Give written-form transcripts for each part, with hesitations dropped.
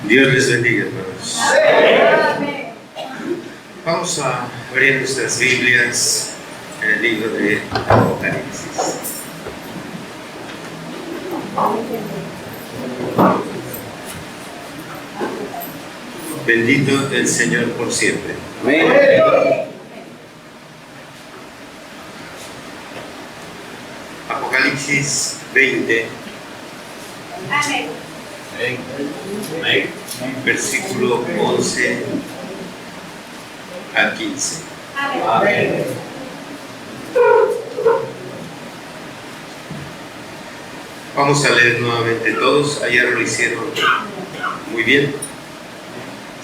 Dios les bendiga, hermanos. Vamos a abrir nuestras Biblias en el libro de Apocalipsis. Bendito el Señor por siempre. Amén. Apocalipsis 20. Amén. Amén. Versículo 11 al 15. Amén. Vamos a leer nuevamente todos. Ayer lo hicieron muy bien.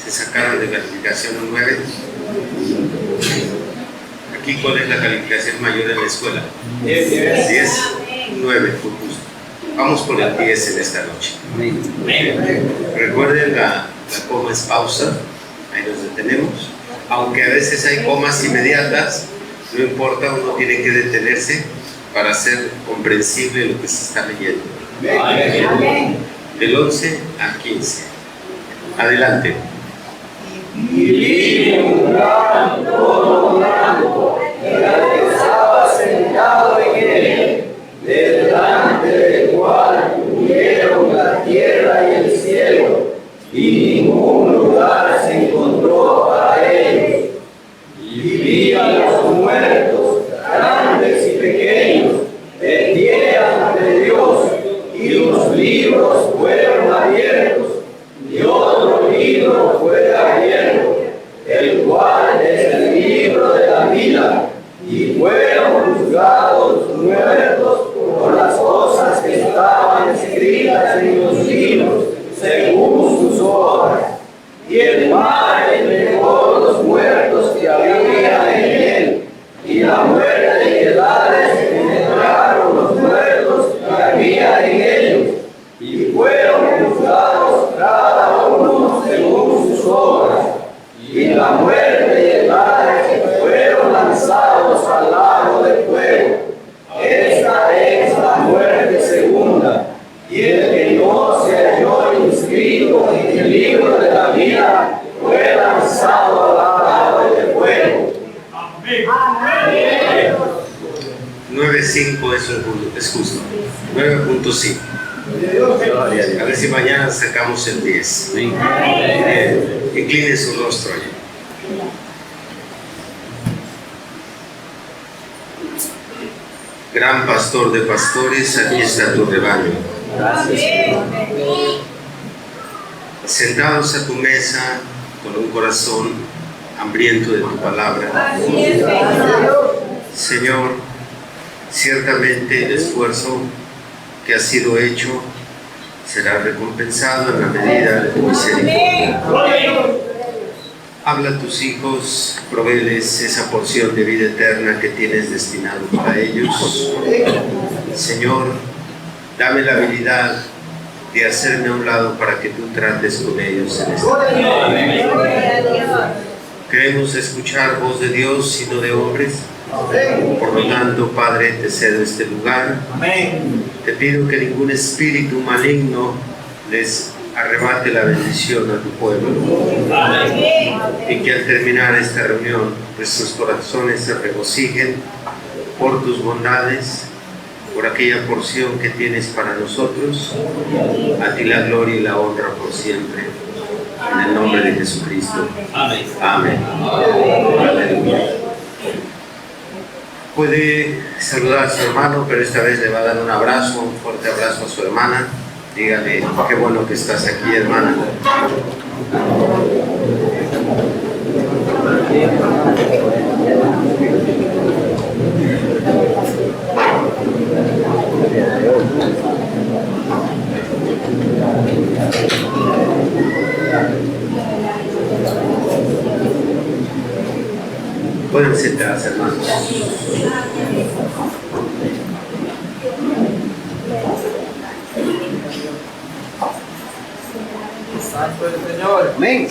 Se sacaron de calificación un 9. Aquí, ¿cuál es la calificación mayor en la escuela? 10. 9, por justo. Vamos por el 10 en esta noche. Recuerden, la coma es pausa. Ahí nos detenemos. Aunque a veces hay comas inmediatas, no importa, uno tiene que detenerse para hacer comprensible lo que se está leyendo. Del 11 al 15. Adelante. Y vi un gran trono blanco, y al que estaba sentado en él, delante del cual huyeron la tierra y el cielo, y ningún lugar se encontró para ellos. Y vi a los muertos, grandes y pequeños, de pie ante Dios, y los libros fueron abiertos, y otro libro fue abierto, el cual es el libro de la vida, y fueron juzgados muertos por las cosas que estaban escritas en los libros, según sus obras. Y el mar entregó los muertos que había en él, y la muerte y el Hades penetraron los muertos que había en ellos, y fueron juzgados cada uno según sus obras. Y la muerte y el Hades fueron lanzados al lago de fuego. Esta es la muerte segunda, y el que no se halló inscrito en el libro de la vida fue lanzado al lago de fuego. Amén. 9.5 es justo. 9.5. A ver si mañana sacamos el 10. Incline su rostro allí. Gran pastor de pastores, aquí está tu rebaño. Sentados a tu mesa con un corazón hambriento de tu palabra. Señor, ciertamente el esfuerzo que ha sido hecho será recompensado en la medida de tu misericordia. Habla a tus hijos, provéeles esa porción de vida eterna que tienes destinado para ellos. Señor, dame la habilidad de hacerme a un lado para que tú trates con ellos en esta día. Queremos escuchar voz de Dios y no de hombres. Por lo tanto, Padre, te cedo este lugar. Te pido que ningún espíritu maligno les arrebate la bendición a tu pueblo. Y que al terminar esta reunión, nuestros corazones se regocijen por tus bondades, por aquella porción que tienes para nosotros. A ti la gloria y la honra por siempre. En el nombre de Jesucristo. Amén. Amén. Aleluya. Puede saludar a su hermano, pero esta vez le va a dar un abrazo, un fuerte abrazo a su hermana. Dígale, qué bueno que estás aquí, hermana. Pueden sentarse, hermanos. Santo el Señor. Amén.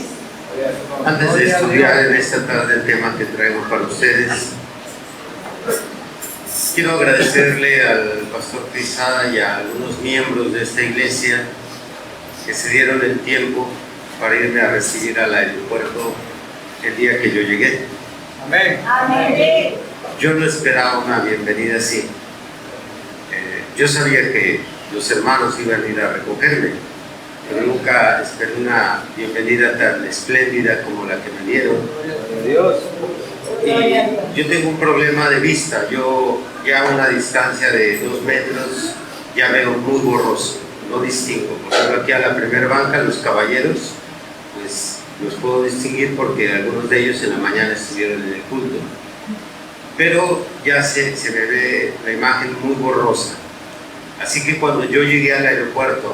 Antes de estudiar en esta tarde el tema que traigo para ustedes, quiero agradecerle al pastor Crisada y a algunos miembros de esta iglesia que se dieron el tiempo para irme a recibir al aeropuerto el día que yo llegué. Amén. Amén. Yo no esperaba una bienvenida así. Yo sabía que los hermanos iban a ir a recogerme, pero nunca esperé una bienvenida tan espléndida como la que me dieron. Dios. Y yo tengo un problema de vista. Yo ya a una distancia de 2 metros ya veo muy borroso, no distingo. Por ejemplo, aquí a la primera banca, los caballeros, pues los puedo distinguir porque algunos de ellos en la mañana estuvieron en el culto. Pero ya se me ve la imagen muy borrosa. Así que cuando yo llegué al aeropuerto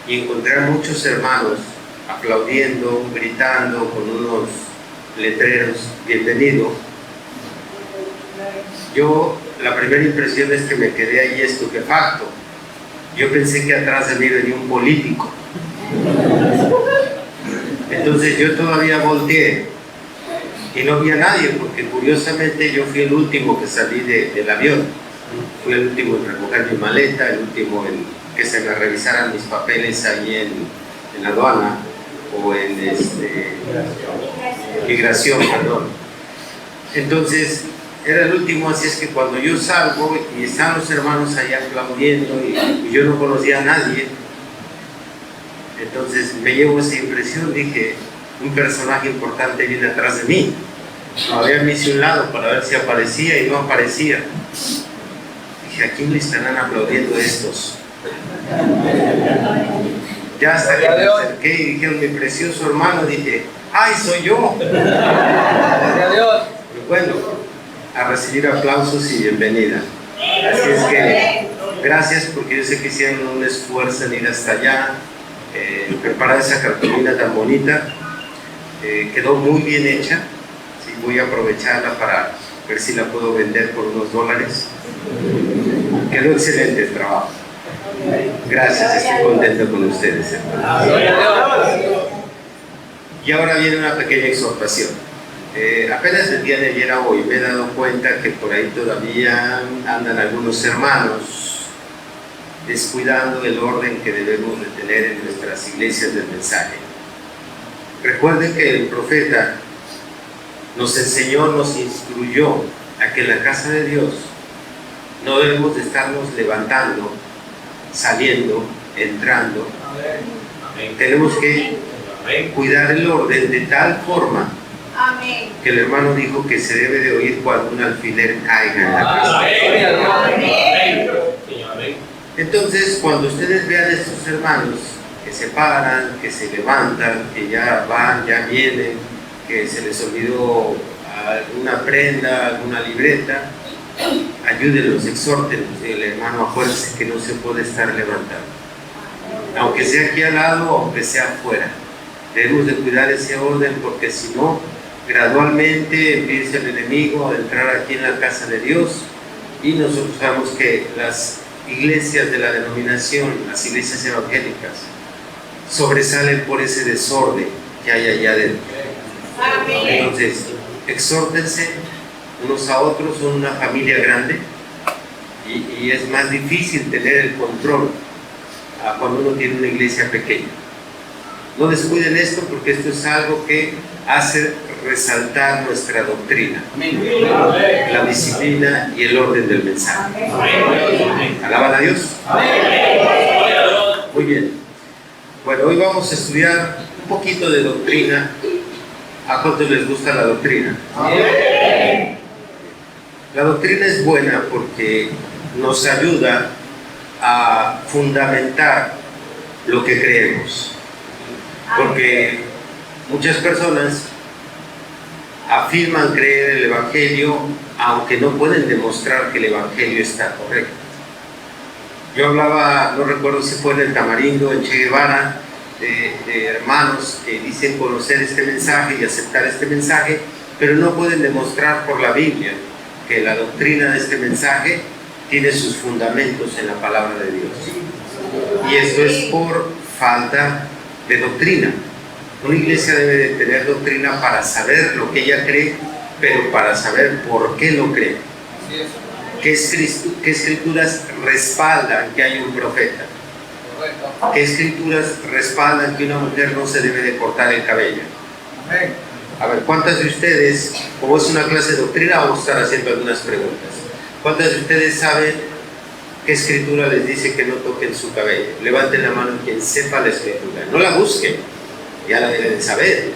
y encontré a muchos hermanos aplaudiendo, gritando con unos letreros, bienvenido, la primera impresión es que me quedé ahí estupefacto. Yo pensé que atrás de mí venía un político. Entonces yo todavía volteé y no vi a nadie, porque curiosamente yo fui el último que salí del avión. Fui el último en recoger mi maleta, el último en que se me revisaran mis papeles ahí en la aduana o en migración, perdón. Entonces era el último, así es que cuando yo salgo y están los hermanos ahí aplaudiendo y yo no conocía a nadie, entonces me llevo esa impresión, dije, un personaje importante viene atrás de mí. Había me hice un lado para ver si aparecía y no aparecía. Dije, ¿a quién le estarán aplaudiendo estos? Ya hasta que me acerqué y dijeron, mi precioso hermano, dije, ¡ay, soy yo! Bueno, a recibir aplausos y bienvenida. Así es que, gracias, porque yo sé que hicieron un esfuerzo en ir hasta allá, preparar esa cartulina tan bonita. Quedó muy bien hecha. Sí, voy a aprovecharla para ver si la puedo vender por unos dólares. Quedó excelente el trabajo. Gracias, estoy contento con ustedes, hermanos. Y ahora viene una pequeña exhortación. Apenas el día de ayer a hoy me he dado cuenta que por ahí todavía andan algunos hermanos descuidando el orden que debemos de tener en nuestras iglesias del mensaje. Recuerden que el profeta nos enseñó, nos instruyó a que en la casa de Dios no debemos de estarnos levantando, saliendo, entrando. Tenemos que cuidar el orden de tal forma que el hermano dijo que se debe de oír cuando un alfiler caiga en la casa. Entonces, cuando ustedes vean a estos hermanos que se paran, que se levantan, que ya van, ya vienen, que se les olvidó alguna prenda, alguna libreta, ayúdenlos, exhórtenlos. El hermano, acuérdense que no se puede estar levantando, aunque sea aquí al lado, aunque sea afuera. Debemos de cuidar ese orden, porque si no, gradualmente empieza el enemigo a entrar aquí en la casa de Dios, y nosotros sabemos que las iglesias de la denominación, las iglesias evangélicas, sobresalen por ese desorden que hay allá adentro. Entonces, exhórtense unos a otros, son una familia grande y es más difícil tener el control cuando uno tiene una iglesia pequeña. No descuiden esto, porque esto es algo que hace resaltar nuestra doctrina, la disciplina y el orden del mensaje. ¿Alaban a Dios? Muy bien. Bueno, hoy vamos a estudiar un poquito de doctrina. ¿A cuántos les gusta la doctrina? La doctrina es buena porque nos ayuda a fundamentar lo que creemos. Porque muchas personas afirman creer el Evangelio, aunque no pueden demostrar que el Evangelio está correcto. Yo hablaba, no recuerdo si fue en el Tamarindo, en Che Guevara, de hermanos que dicen conocer este mensaje y aceptar este mensaje, pero no pueden demostrar por la Biblia que la doctrina de este mensaje tiene sus fundamentos en la palabra de Dios. Y esto es por falta de doctrina. Una iglesia debe de tener doctrina para saber lo que ella cree, pero para saber por qué lo cree. ¿Qué escrituras respaldan que hay un profeta? ¿Qué escrituras respaldan que una mujer no se debe de cortar el cabello? A ver, ¿cuántas de ustedes, como es una clase de doctrina, vamos a estar haciendo algunas preguntas? ¿Cuántas de ustedes saben qué escritura les dice que no toquen su cabello? Levanten la mano quien sepa la escritura. No la busquen, ya la deben saber.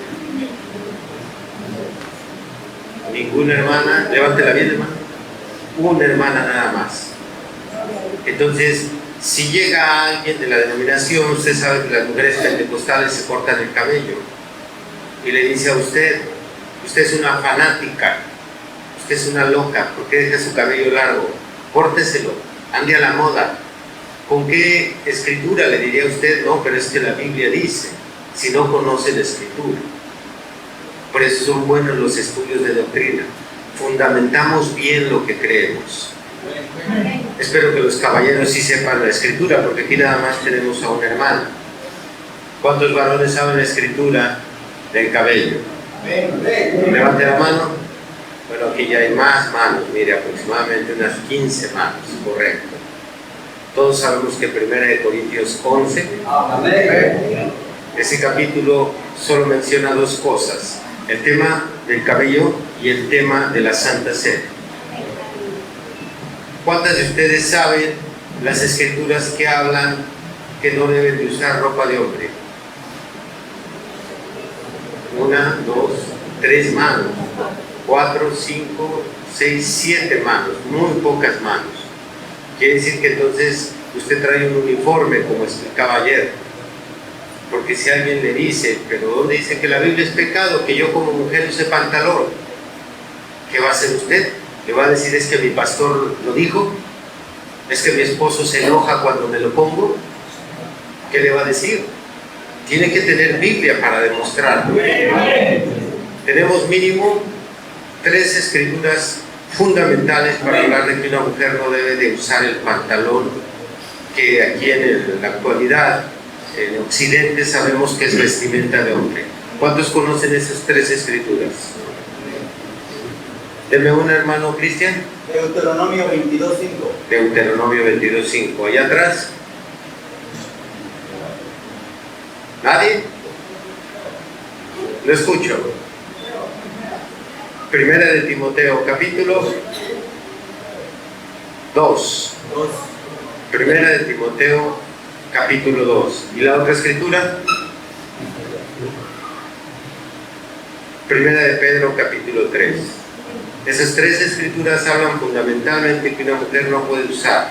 Ninguna hermana, levántela bien, hermano. Una hermana nada más. Entonces, si llega alguien de la denominación, usted sabe que las mujeres pentecostales se cortan el cabello y le dice a usted, usted es una fanática, usted es una loca, ¿por qué deja su cabello largo? Córteselo, ande a la moda. ¿Con qué escritura le diría a usted? No, pero es que la Biblia dice, si no conoce la escritura. Por eso son buenos los estudios de doctrina. Fundamentamos bien lo que creemos. Espero que los caballeros sí sepan la escritura, porque aquí nada más tenemos a una hermana. ¿Cuántos varones saben la escritura del cabello? Levante la mano. Bueno, aquí ya hay más manos, mire, aproximadamente unas 15 manos, correcto. Todos sabemos que 1 Corintios 11, ese capítulo solo menciona dos cosas: el tema del cabello y el tema de la Santa Cena. ¿Cuántas de ustedes saben las escrituras que hablan que no deben de usar ropa de hombre? 1, 2, 3 manos, 4, 5, 6, 7 manos, muy pocas manos. Quiere decir que entonces usted trae un uniforme, como explicaba ayer. Porque si alguien le dice, pero ¿dónde dice que la Biblia es pecado? Que yo como mujer use pantalón. ¿Qué va a hacer usted? ¿Le va a decir es que mi pastor lo dijo? ¿Es que mi esposo se enoja cuando me lo pongo? ¿Qué le va a decir? Tiene que tener Biblia para demostrarlo. Tenemos mínimo 3 escrituras fundamentales para hablar de que una mujer no debe de usar el pantalón, que aquí en la actualidad en Occidente sabemos que es vestimenta de hombre. ¿Cuántos conocen esas 3 escrituras? Deme una, hermano Cristian. Deuteronomio 22:5. Deuteronomio 22:5. Allá atrás. ¿Nadie? Lo escucho. Primera de Timoteo, capítulo 2. Primera de Timoteo, capítulo 2. ¿Y la otra escritura? Primera de Pedro, capítulo 3. Esas 3 escrituras hablan fundamentalmente que una mujer no puede usar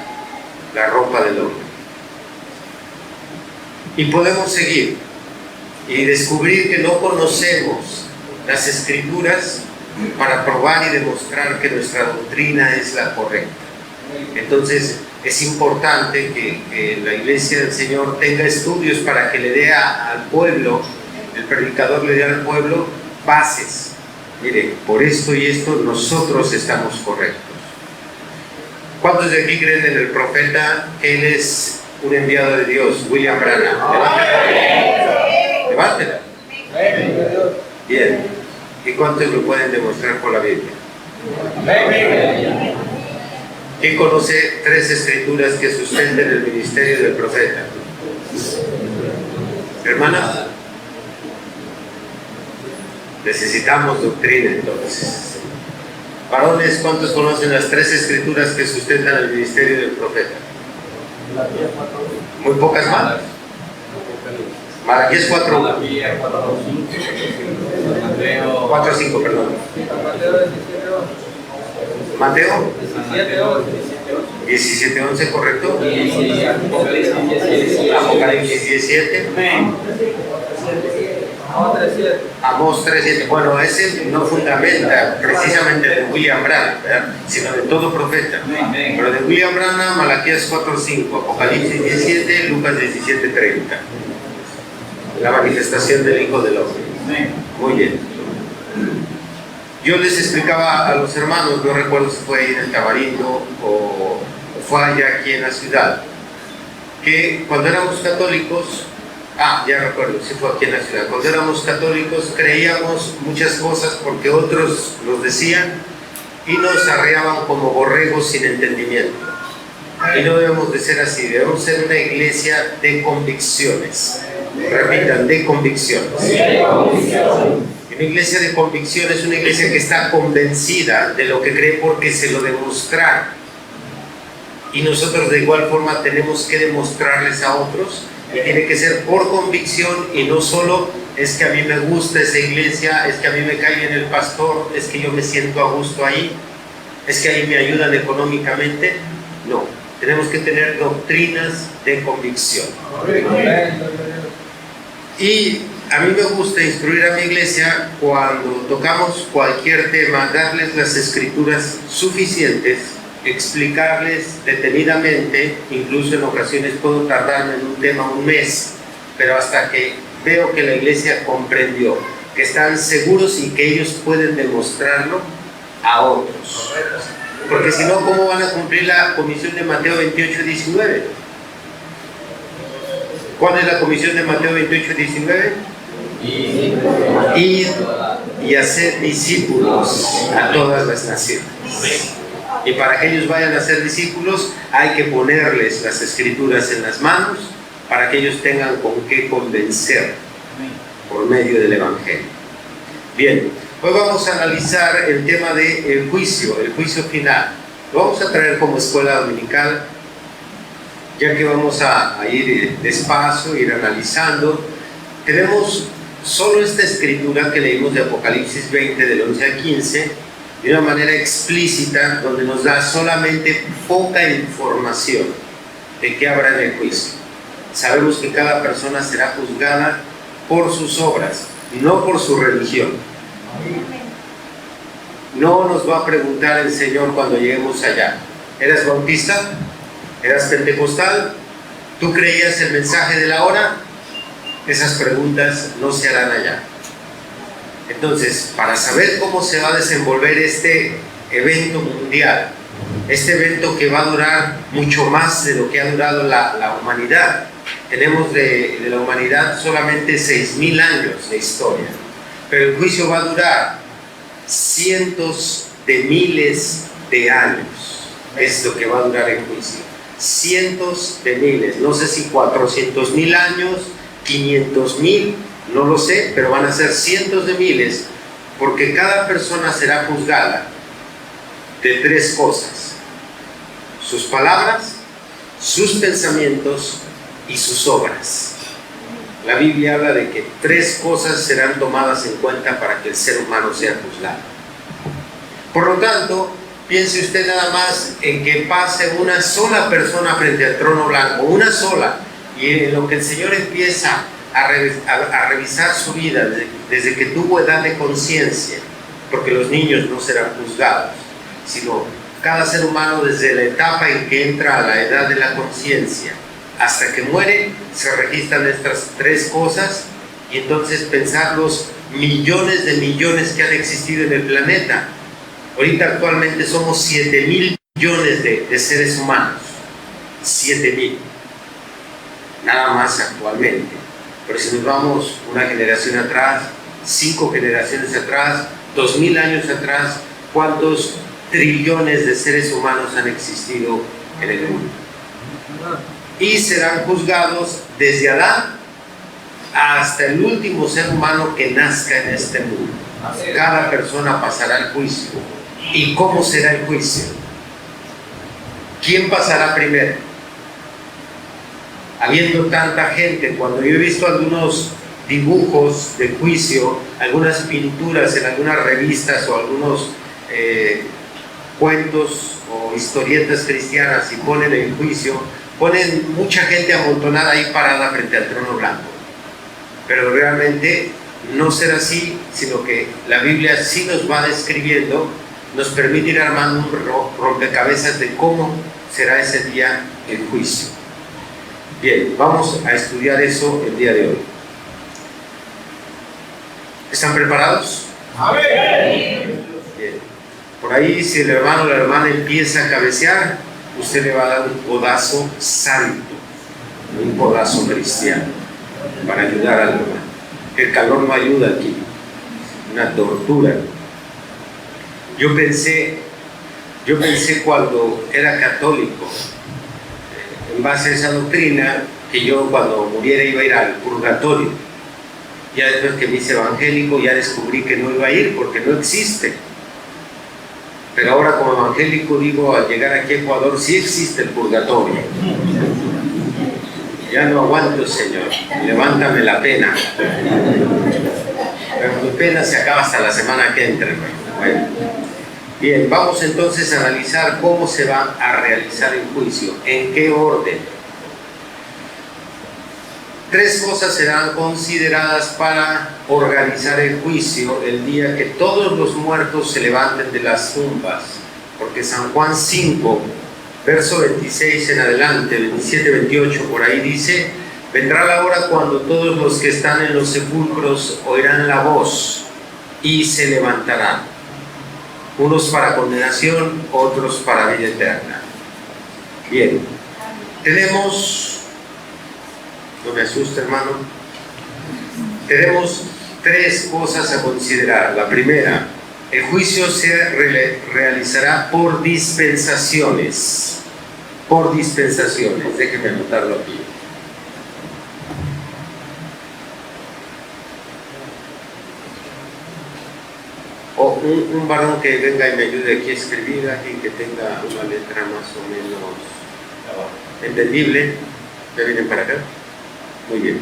la ropa del hombre. Y podemos seguir y descubrir que no conocemos las escrituras para probar y demostrar que nuestra doctrina es la correcta. Entonces es importante que la iglesia del Señor tenga estudios para que le dé al pueblo, el predicador le dé al pueblo bases. Mire, por esto y esto nosotros estamos correctos. ¿Cuántos de aquí creen en el profeta que él es un enviado de Dios? William Branham. Levántela. Bien. ¿Y cuántos lo pueden demostrar por la Biblia? ¿Quién conoce 3 escrituras que sustenten el ministerio del profeta? Hermana, necesitamos doctrina entonces. Varones, ¿cuántos conocen las 3 escrituras que sustentan el ministerio del profeta? Muy pocas manos. Malaquías 4, 4:5, perdón. Mateo 17:11, ¿correcto? Apocalipsis 17. Amós 3:7. Bueno, ese no fundamenta precisamente de William Branham, ¿verdad?, sino de todo profeta. Pero de William Branham, Malaquías 4:5, Apocalipsis 17, Lucas 17:30. La manifestación del Hijo del Hombre. Muy bien. Yo les explicaba a los hermanos, no recuerdo si fue ahí en el Tamarindo o fue allá aquí en la ciudad, que cuando éramos católicos, ya recuerdo, si fue aquí en la ciudad, cuando éramos católicos creíamos muchas cosas porque otros nos decían y nos arreaban como borregos sin entendimiento. Y no debemos de ser así, debemos ser una iglesia de convicciones. Repitan, de convicciones. Una iglesia de convicciones es una iglesia que está convencida de lo que cree porque se lo demostraron. Y nosotros de igual forma tenemos que demostrarles a otros, y tiene que ser por convicción y no solo es que a mí me gusta esa iglesia, es que a mí me cae bien el pastor, es que yo me siento a gusto ahí, es que ahí me ayudan económicamente. No, tenemos que tener doctrinas de convicción. Y a mí me gusta instruir a mi iglesia cuando tocamos cualquier tema, darles las escrituras suficientes, explicarles detenidamente. Incluso en ocasiones puedo tardarme en un tema un mes, pero hasta que veo que la iglesia comprendió, que están seguros y que ellos pueden demostrarlo a otros. Porque si no, ¿cómo van a cumplir la comisión de Mateo 28:19? ¿Cuál es la comisión de Mateo 28:19? Ir y hacer discípulos a todas las naciones. Y para que ellos vayan a ser discípulos hay que ponerles las escrituras en las manos para que ellos tengan con qué convencer por medio del evangelio. Bien, hoy vamos a analizar el tema del juicio, el juicio final. Lo vamos a traer como escuela dominical, ya que vamos a ir despacio, ir analizando. Tenemos solo esta escritura que leímos de Apocalipsis 20 del 11 al 15 de una manera explícita, donde nos da solamente poca información de qué habrá en el juicio. Sabemos que cada persona será juzgada por sus obras, no por su religión. No nos va a preguntar el Señor cuando lleguemos allá: ¿eras bautista? ¿Eras pentecostal? ¿Tú creías el mensaje de la hora? Esas preguntas no se harán allá. Entonces, para saber cómo se va a desenvolver este evento mundial, este evento que va a durar mucho más de lo que ha durado la humanidad. Tenemos de la humanidad solamente 6,000 años de historia, pero el juicio va a durar cientos de miles de años. Es lo que va a durar el juicio. Cientos de miles, no sé si 400,000 años, 500,000, no lo sé, pero van a ser cientos de miles, porque cada persona será juzgada de 3 cosas: sus palabras, sus pensamientos y sus obras. La Biblia habla de que 3 cosas serán tomadas en cuenta para que el ser humano sea juzgado. Por lo tanto, piense usted nada más en que pase una sola persona frente al trono blanco, una sola, y en lo que el Señor empieza a revisar su vida desde que tuvo edad de conciencia, porque los niños no serán juzgados, sino cada ser humano desde la etapa en que entra a la edad de la conciencia hasta que muere, se registran estas 3 cosas. Y entonces pensar los millones de millones que han existido en el planeta. Ahorita actualmente somos 7,000 millones de seres humanos. 7,000. Nada más actualmente. Pero si nos vamos una generación atrás, 5 generaciones atrás, 2,000 años atrás, ¿cuántos trillones de seres humanos han existido en el mundo? Y serán juzgados desde Adán hasta el último ser humano que nazca en este mundo. Cada persona pasará el juicio. ¿Y cómo será el juicio? ¿Quién pasará primero? Habiendo tanta gente, cuando yo he visto algunos dibujos de juicio, algunas pinturas en algunas revistas o algunos cuentos o historietas cristianas y ponen el juicio, ponen mucha gente amontonada ahí parada frente al trono blanco. Pero realmente no será así, sino que la Biblia sí nos va describiendo, nos permite ir armando un rompecabezas de cómo será ese día el juicio. Bien, vamos a estudiar eso el día de hoy. ¿Están preparados? Amén. Bien. Por ahí, si el hermano o la hermana empieza a cabecear, usted le va a dar un codazo santo, un codazo cristiano, para ayudar al hermano. El calor no ayuda aquí, una tortura. Yo pensé cuando era católico, en base a esa doctrina, que yo cuando muriera iba a ir al purgatorio. Ya después que me hice evangélico, ya descubrí que no iba a ir porque no existe. Pero ahora como evangélico digo, al llegar aquí a Ecuador, sí existe el purgatorio. Ya no aguanto, Señor, levántame la pena. Pero mi pena se acaba hasta la semana que entra, hermano. Bueno, bien, vamos entonces a analizar cómo se va a realizar el juicio, en qué orden. 3 cosas serán consideradas para organizar el juicio el día que todos los muertos se levanten de las tumbas, porque San Juan 5, verso 26 en adelante, 27, 28, por ahí dice: vendrá la hora cuando todos los que están en los sepulcros oirán la voz y se levantarán, unos para condenación, otros para vida eterna. Bien, tenemos... No me asusta, hermano. Tenemos 3 cosas a considerar. La primera, el juicio se realizará por dispensaciones. Por dispensaciones. Déjenme anotarlo aquí. O un varón que venga y me ayude aquí a escribir, alguien que tenga una letra más o menos entendible. ¿Ya vienen para acá? Muy bien.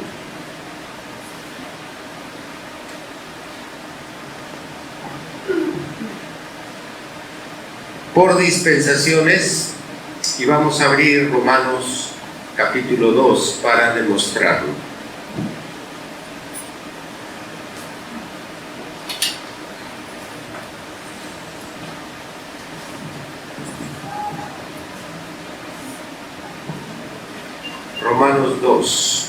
Por dispensaciones, y vamos a abrir Romanos capítulo 2 para demostrarlo. Romanos 2.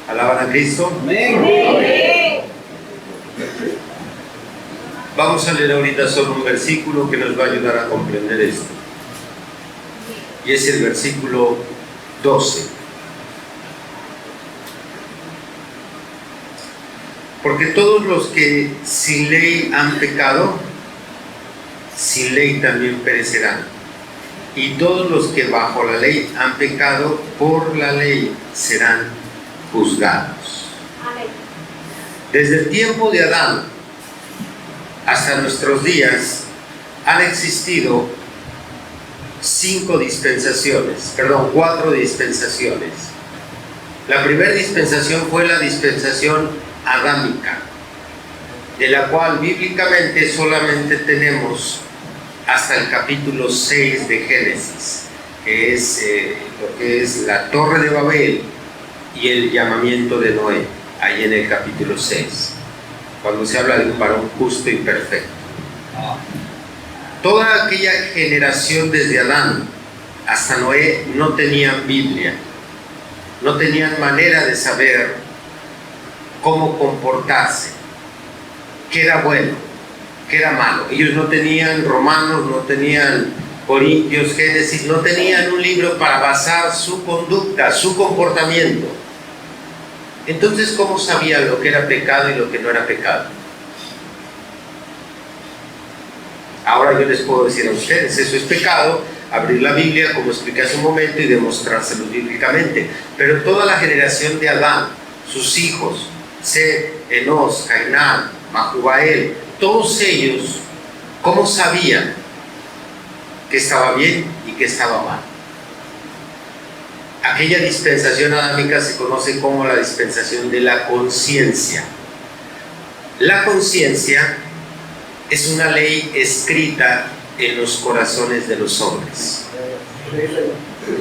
¿Alaban a Cristo? Amén. Vamos a leer ahorita solo un versículo que nos va a ayudar a comprender esto. Y es el versículo 12. Porque todos los que sin ley han pecado, sin ley también perecerán. Y todos los que bajo la ley han pecado, por la ley serán juzgados. Amén. Desde el tiempo de Adán hasta nuestros días han existido 4 dispensaciones. La primera dispensación fue la dispensación adámica, de la cual bíblicamente solamente tenemos hasta el capítulo 6 de Génesis, que es lo que es la Torre de Babel y el llamamiento de Noé, ahí en el capítulo 6, cuando se habla de un varón justo y perfecto. Toda aquella generación desde Adán hasta Noé no tenían Biblia, no tenían manera de saber cómo comportarse, qué era bueno, qué era malo. Ellos no tenían Romanos, no tenían Corintios, Génesis, no tenían un libro para basar su conducta, su comportamiento. Entonces, ¿cómo sabían lo que era pecado y lo que no era pecado? Ahora yo les puedo decir a ustedes, eso es pecado, abrir la Biblia, como expliqué hace un momento, y demostrárselo bíblicamente. Pero toda la generación de Adán, sus hijos, Set, Enos, Cainán, Mahubael, todos ellos, ¿cómo sabían que estaba bien y que estaba mal? Aquella dispensación adámica se conoce como la dispensación de la conciencia. La conciencia es una ley escrita en los corazones de los hombres.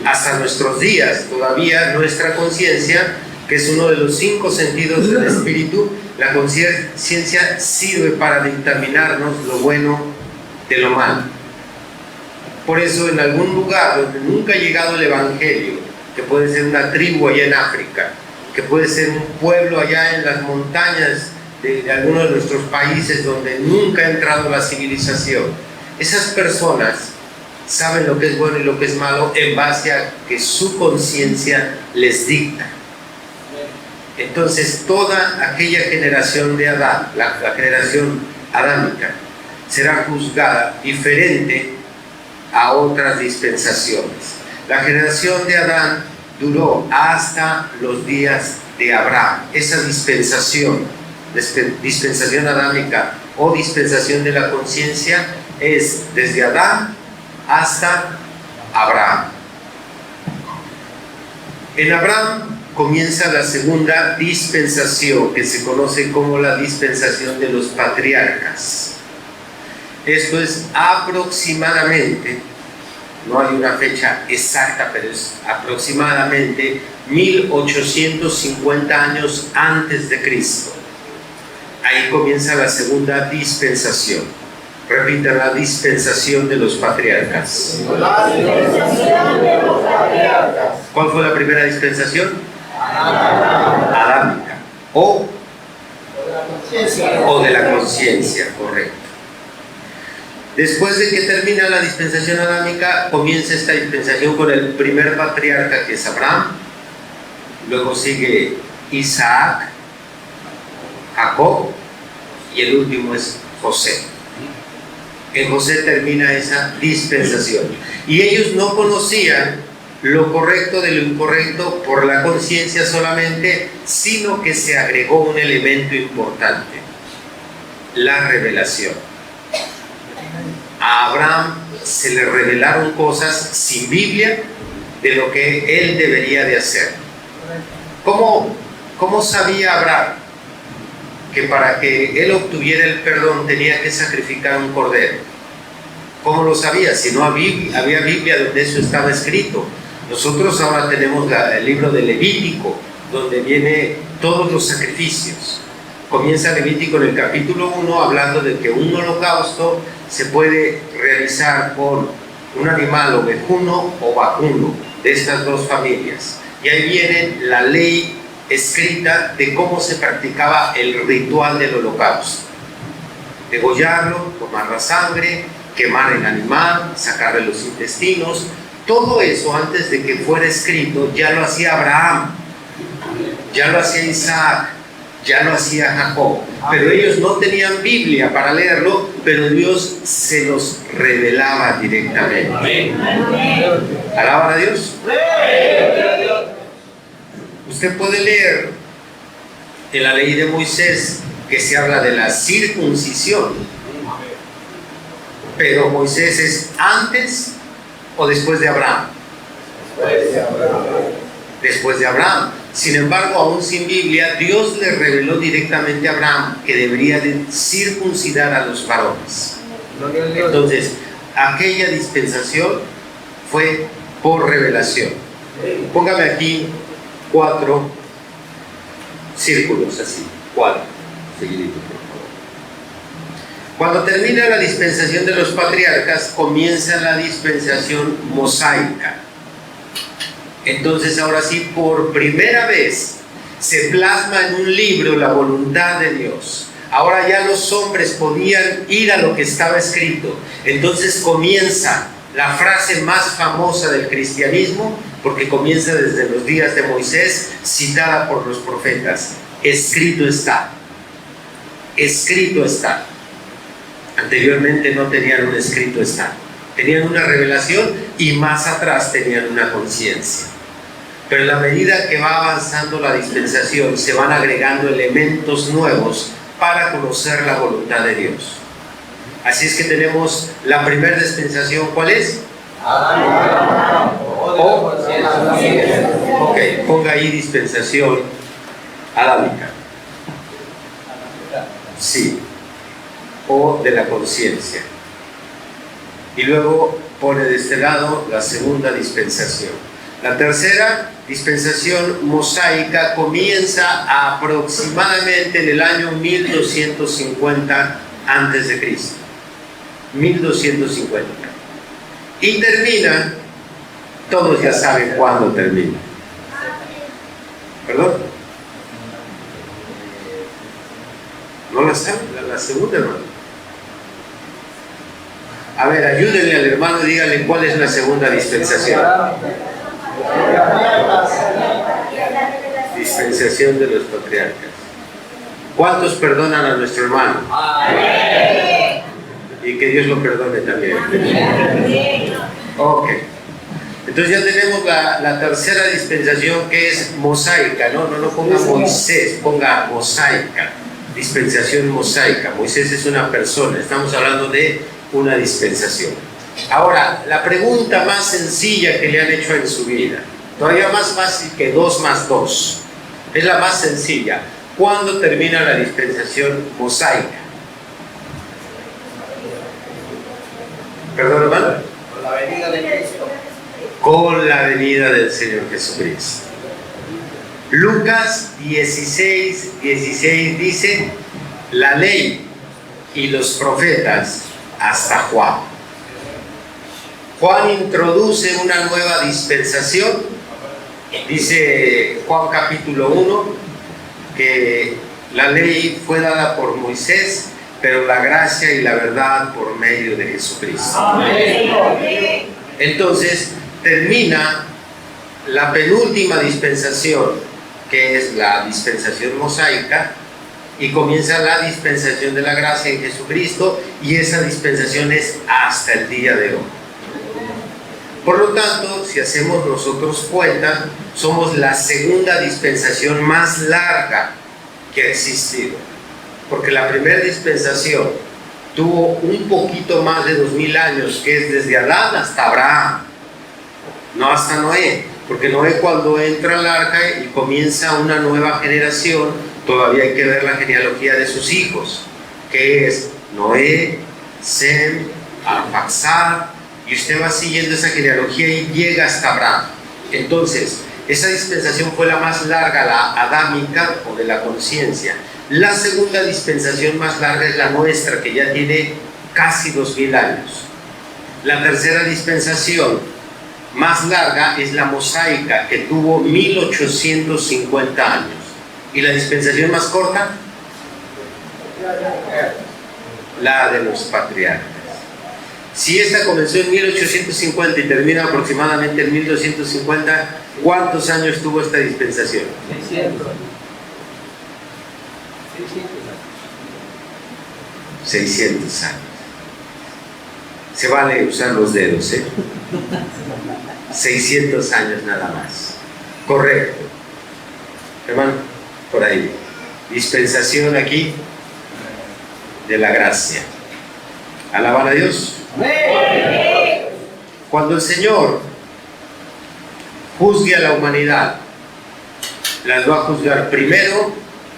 Hasta nuestros días, todavía nuestra conciencia, que es uno de los 5 sentidos del espíritu, la conciencia sirve para dictaminarnos lo bueno de lo malo. Por eso, en algún lugar donde nunca ha llegado el evangelio, que puede ser una tribu allá en África, que puede ser un pueblo allá en las montañas de algunos de nuestros países donde nunca ha entrado la civilización, esas personas saben lo que es bueno y lo que es malo en base a que su conciencia les dicta. Entonces toda aquella generación de Adán, la generación adámica, será juzgada diferente a otras dispensaciones. La generación de Adán duró hasta los días de Abraham. Esa dispensación adámica o dispensación de la conciencia es desde Adán hasta Abraham. En Abraham comienza la segunda dispensación, que se conoce como la dispensación de los patriarcas. Esto es aproximadamente, no hay una fecha exacta, pero es aproximadamente 1850 años antes de Cristo. Ahí comienza la segunda dispensación. Repita, la dispensación de los patriarcas. La dispensación de los patriarcas. ¿Cuál fue la primera dispensación? Adámica. O de la conciencia, correcto. Después de que termina la dispensación adámica, comienza esta dispensación con el primer patriarca, que es Abraham. Luego sigue Isaac, Jacob, y el último es José. En José termina esa dispensación. Y ellos no conocían lo correcto de lo incorrecto por la conciencia solamente, sino que se agregó un elemento importante: la revelación. A Abraham se le revelaron cosas sin Biblia de lo que él debería de hacer. ¿Cómo sabía Abraham que para que él obtuviera el perdón tenía que sacrificar un cordero? ¿Cómo lo sabía? Si no había Biblia donde eso estaba escrito. Nosotros ahora tenemos el libro de Levítico, donde vienen todos los sacrificios. Comienza Levítico en el capítulo 1 hablando de que un holocausto se puede realizar con un animal ovejuno o vacuno, de estas dos familias. Y ahí viene la ley escrita de cómo se practicaba el ritual del holocausto: degollarlo, tomar la sangre, quemar el animal, sacarle los intestinos. Todo eso, antes de que fuera escrito, ya lo hacía Abraham, ya lo hacía Isaac, ya lo hacía Jacob. Pero ellos no tenían Biblia para leerlo, pero Dios se los revelaba directamente. ¿Alaban a Dios? Usted puede leer en la ley de Moisés que se habla de la circuncisión, pero Moisés es antes o después de Abraham. Después de Abraham. Sin embargo, aún sin Biblia, Dios le reveló directamente a Abraham que debería de circuncidar a los varones. Entonces, aquella dispensación fue por revelación. Póngame aquí 4 círculos, así, 4, seguidito, por favor. Cuando termina la dispensación de los patriarcas, comienza la dispensación mosaica. Entonces, ahora sí, por primera vez se plasma en un libro la voluntad de Dios. Ahora ya los hombres podían ir a lo que estaba escrito. Entonces comienza la frase más famosa del cristianismo, porque comienza desde los días de Moisés, citada por los profetas: escrito está. Escrito está. Anteriormente no tenían un escrito está. Tenían una revelación y más atrás tenían una conciencia. Pero a la medida que va avanzando la dispensación, se van agregando elementos nuevos para conocer la voluntad de Dios. Así es que tenemos la primera dispensación. ¿Cuál es? Ok, ponga ahí dispensación adámica. Sí. O de la conciencia. Y luego pone de este lado la segunda dispensación. La tercera dispensación mosaica comienza aproximadamente en el año 1250 antes de Cristo. 1250. Y termina, todos ya saben cuándo termina. ¿Perdón? ¿No la saben? La segunda, hermano. A ver, ayúdenle al hermano y díganle cuál es la segunda dispensación. Dispensación de los patriarcas. ¿Cuántos perdonan a nuestro hermano? Y que Dios lo perdone también. Ok. Entonces ya tenemos la tercera dispensación, que es mosaica, ¿no? No ponga Moisés, ponga mosaica, dispensación mosaica. Moisés es una persona, estamos hablando de una dispensación. Ahora, la pregunta más sencilla que le han hecho en su vida, todavía más fácil que 2 más 2, es la más sencilla. ¿Cuándo termina la dispensación mosaica? ¿Perdón, hermano? Con la venida de Cristo. Con la venida del Señor Jesucristo. Lucas 16:16 dice: la ley y los profetas hasta Juan. Juan introduce una nueva dispensación. Dice Juan capítulo 1 que la ley fue dada por Moisés, pero la gracia y la verdad por medio de Jesucristo. Amén. Entonces termina la penúltima dispensación, que es la dispensación mosaica, y comienza la dispensación de la gracia en Jesucristo, y esa dispensación es hasta el día de hoy. Por lo tanto, si hacemos nosotros cuenta, somos la segunda dispensación más larga que ha existido, porque la primera dispensación tuvo un poquito más de 2000 años, que es desde Adán hasta Abraham, no hasta Noé, porque Noé, cuando entra al arca y comienza una nueva generación, todavía hay que ver la genealogía de sus hijos, que es Noé, Sem, Arfaxad, y usted va siguiendo esa genealogía y llega hasta Abraham. Entonces, esa dispensación fue la más larga, la adámica, o de la conciencia. La segunda dispensación más larga es la nuestra, que ya tiene casi 2000 años. La tercera dispensación más larga es la mosaica, que tuvo 1850 años. ¿Y la dispensación más corta? La de los patriarcas. Si esta comenzó en 1850 y termina aproximadamente en 1250, ¿cuántos años tuvo esta dispensación? 600. 600 años. Se vale usar los dedos, 600 años nada más. Correcto. Hermano, por ahí. Dispensación aquí de la gracia. ¿Alaban a Dios? Cuando el Señor juzgue a la humanidad, las va a juzgar primero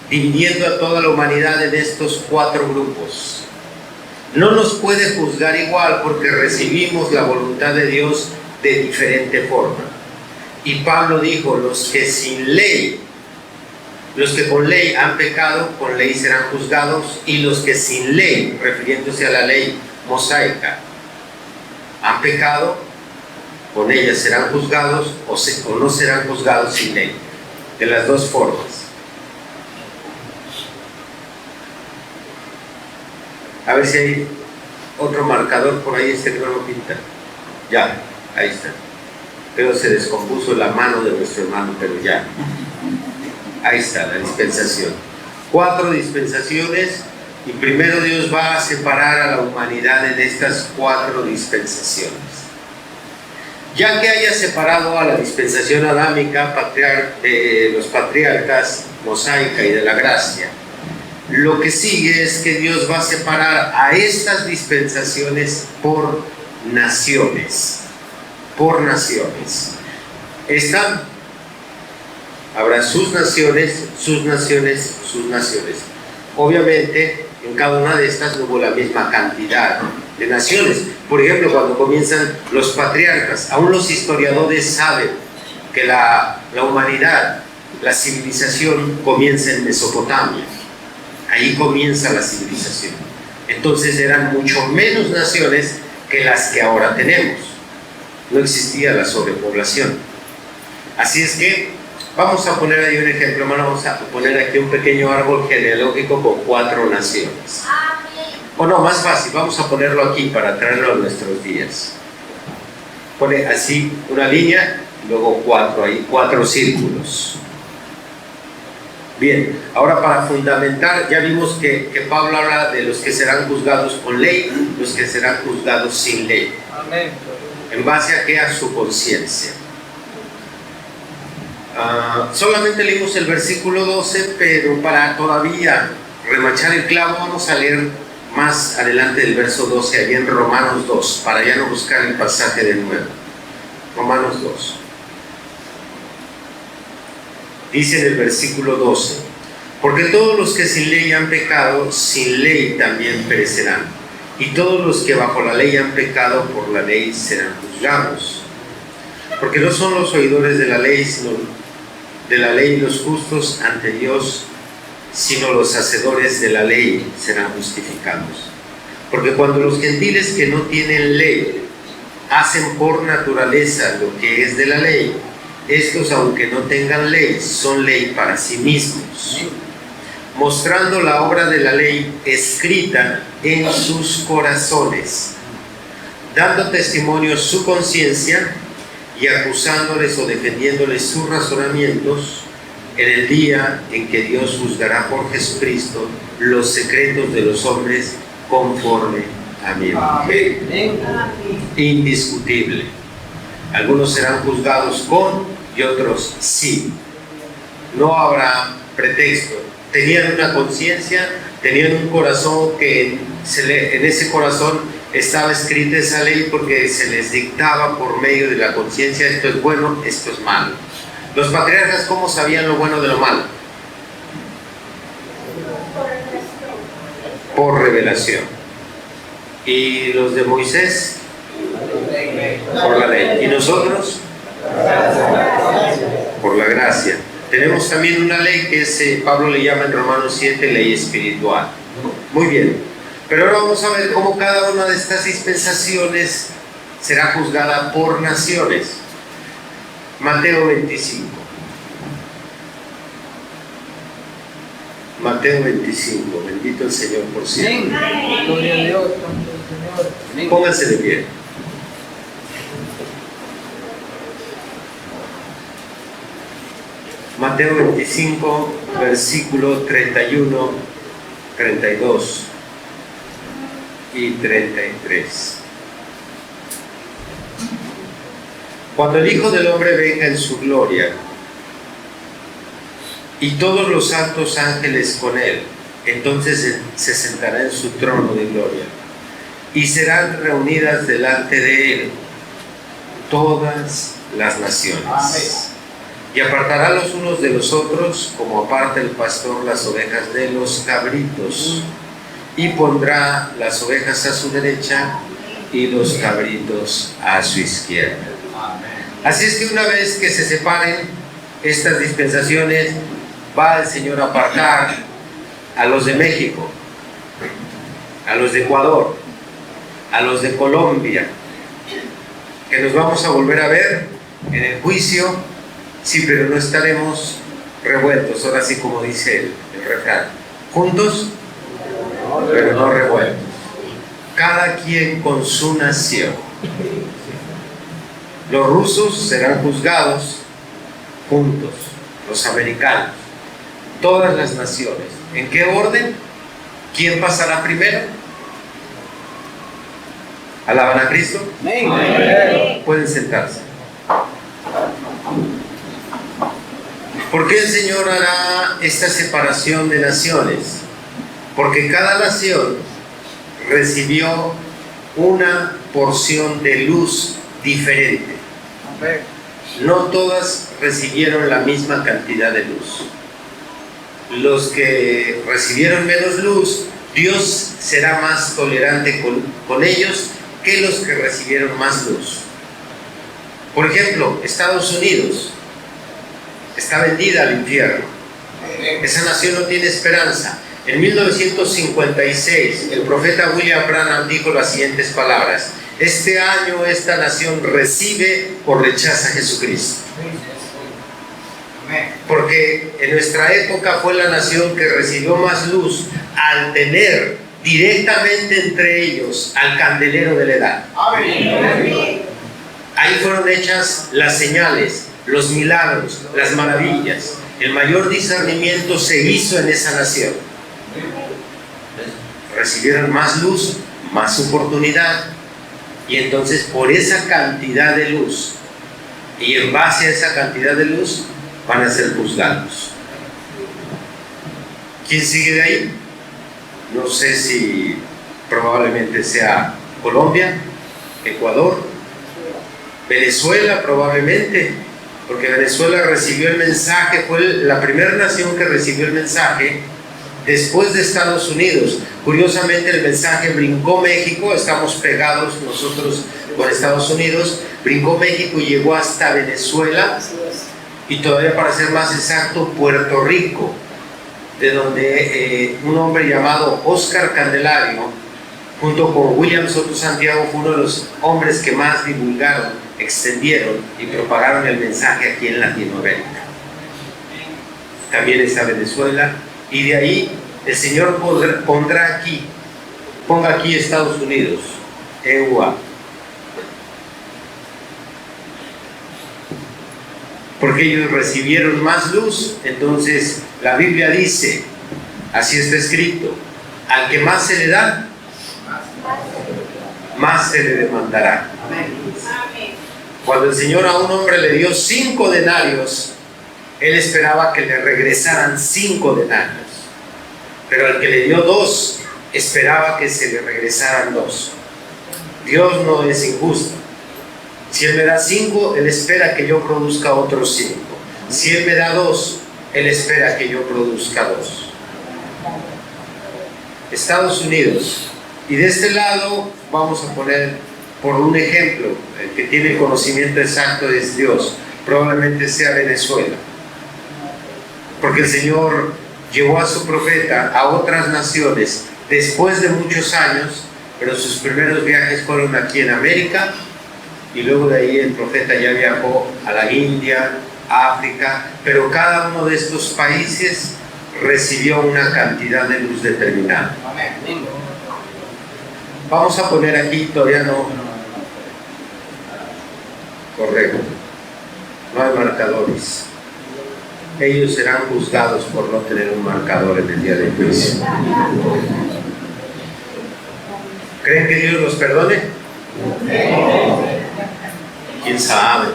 dividiendo a toda la humanidad en estos 4 grupos. No nos puede juzgar igual porque recibimos la voluntad de Dios de diferente forma. Y Pablo dijo: los que sin ley, los que con ley han pecado, con ley serán juzgados, y los que sin ley, refiriéndose a la ley mosaica, han pecado, con ella serán juzgados o no serán juzgados sin ley. De las dos formas. A ver si hay otro marcador por ahí, que no lo pinta. Ya, ahí está. Pero se descompuso la mano de nuestro hermano, pero ya. Ahí está la dispensación. 4 dispensaciones, y primero Dios va a separar a la humanidad en estas 4 dispensaciones. Ya que haya separado a la dispensación adámica, los patriarcas, mosaica y de la gracia, lo que sigue es que Dios va a separar a estas dispensaciones por naciones. Por naciones. Habrá sus naciones, sus naciones, sus naciones. Obviamente, en cada una de estas no hubo la misma cantidad de naciones. Por ejemplo, cuando comienzan los patriarcas, aún los historiadores saben que la humanidad, la civilización comienza en Mesopotamia. Ahí comienza la civilización. Entonces eran mucho menos naciones que las que ahora tenemos. No existía la sobrepoblación. Así es que vamos a poner ahí un ejemplo, hermano. Vamos a poner aquí un pequeño árbol genealógico con 4 naciones. O no, más fácil, vamos a ponerlo aquí para traerlo a nuestros días. Pone así una línea, luego 4 ahí, 4 círculos. Bien, ahora para fundamentar, ya vimos que Pablo habla de los que serán juzgados con ley, los que serán juzgados sin ley. Amén. ¿En base a qué? A su conciencia. Solamente leímos el versículo 12, pero para todavía remachar el clavo vamos a leer más adelante del verso 12, allá en Romanos 2, para ya no buscar el pasaje de nuevo. Romanos 2. Dice en el versículo 12: porque todos los que sin ley han pecado, sin ley también perecerán. Y todos los que bajo la ley han pecado, por la ley serán juzgados. Porque no son los oidores de la ley, sino de la ley los justos ante Dios, sino los hacedores de la ley serán justificados. Porque cuando los gentiles que no tienen ley hacen por naturaleza lo que es de la ley, estos, aunque no tengan ley, son ley para sí mismos, mostrando la obra de la ley escrita en sus corazones, dando testimonio su conciencia y acusándoles o defendiéndoles sus razonamientos en el día en que Dios juzgará por Jesucristo los secretos de los hombres conforme a mi Evangelio. Indiscutible. Algunos serán juzgados con y otros sí. No habrá pretexto. Tenían una conciencia, tenían un corazón que en ese corazón estaba escrita esa ley, porque se les dictaba por medio de la conciencia: esto es bueno, esto es malo. Los patriarcas, ¿cómo sabían lo bueno de lo malo? Por revelación. ¿Y los de Moisés? Por la ley. ¿Y nosotros? Por la gracia. Tenemos también una ley que Pablo le llama en Romanos 7 ley espiritual. Muy bien. Pero ahora vamos a ver cómo cada una de estas dispensaciones será juzgada por naciones. Mateo 25. Mateo 25. Bendito el Señor por siempre. Gloria a Dios. Pónganse de pie. Mateo 25, versículo 31, 32 y 33. Cuando el Hijo del Hombre venga en su gloria y todos los santos ángeles con él, entonces se sentará en su trono de gloria y serán reunidas delante de él todas las naciones. Amén. Y apartará los unos de los otros, como aparta el pastor las ovejas de los cabritos, y pondrá las ovejas a su derecha y los cabritos a su izquierda. Así es que una vez que se separen estas dispensaciones, va el Señor a apartar a los de México, a los de Ecuador, a los de Colombia, que nos vamos a volver a ver en el juicio. Sí, pero no estaremos revueltos, ahora sí, como dice el refrán: juntos, pero no revueltos, cada quien con su nación. Los rusos serán juzgados juntos, los americanos, todas las naciones. ¿En qué orden? ¿Quién pasará primero? ¿Alaban a Cristo? Pueden sentarse. ¿Por qué el Señor hará esta separación de naciones? Porque cada nación recibió una porción de luz diferente. No todas recibieron la misma cantidad de luz. Los que recibieron menos luz, Dios será más tolerante con ellos que los que recibieron más luz. Por ejemplo, Estados Unidos está vendida al infierno. Esa nación no tiene esperanza. En 1956, el profeta William Branham dijo las siguientes palabras: este año esta nación recibe o rechaza a Jesucristo. Porque en nuestra época fue la nación que recibió más luz al tener directamente entre ellos al candelero de la edad. Ahí fueron hechas las señales, los milagros, las maravillas. El mayor discernimiento se hizo en esa nación. Recibieron más luz, más oportunidad. Y entonces por esa cantidad de luz y en base a esa cantidad de luz van a ser juzgados. ¿Quién sigue de ahí? No sé si probablemente sea Colombia, Ecuador, Venezuela probablemente, porque Venezuela recibió el mensaje, fue la primera nación que recibió el mensaje después de Estados Unidos. Curiosamente el mensaje brincó México, estamos pegados nosotros con Estados Unidos, brincó México y llegó hasta Venezuela y todavía, para ser más exacto, Puerto Rico, de donde un hombre llamado Oscar Candelario, junto con William Soto Santiago, fue uno de los hombres que más divulgaron, extendieron y propagaron el mensaje aquí en Latinoamérica. También está Venezuela, y de ahí el Señor pondrá aquí, ponga aquí Estados Unidos, EUA. Porque ellos recibieron más luz. Entonces la Biblia dice, así está escrito, al que más se le da, más se le demandará. Cuando el Señor a un hombre le dio 5 denarios, él esperaba que le regresaran 5 denarios, pero al que le dio 2, esperaba que se le regresaran 2. Dios no es injusto. Si Él me da 5, Él espera que yo produzca otros 5. Si Él me da 2, Él espera que yo produzca 2. Estados Unidos. Y de este lado vamos a poner por un ejemplo, el que tiene el conocimiento exacto es Dios, probablemente sea Venezuela. Porque el Señor llevó a su profeta a otras naciones después de muchos años, pero sus primeros viajes fueron aquí en América, y luego de ahí el profeta ya viajó a la India, África, pero cada uno de estos países recibió una cantidad de luz determinada. Vamos a poner aquí, todavía no. Correcto. No hay marcadores. Ellos serán juzgados por no tener un marcador en el día del juicio. ¿Creen que Dios los perdone? ¿Quién sabe?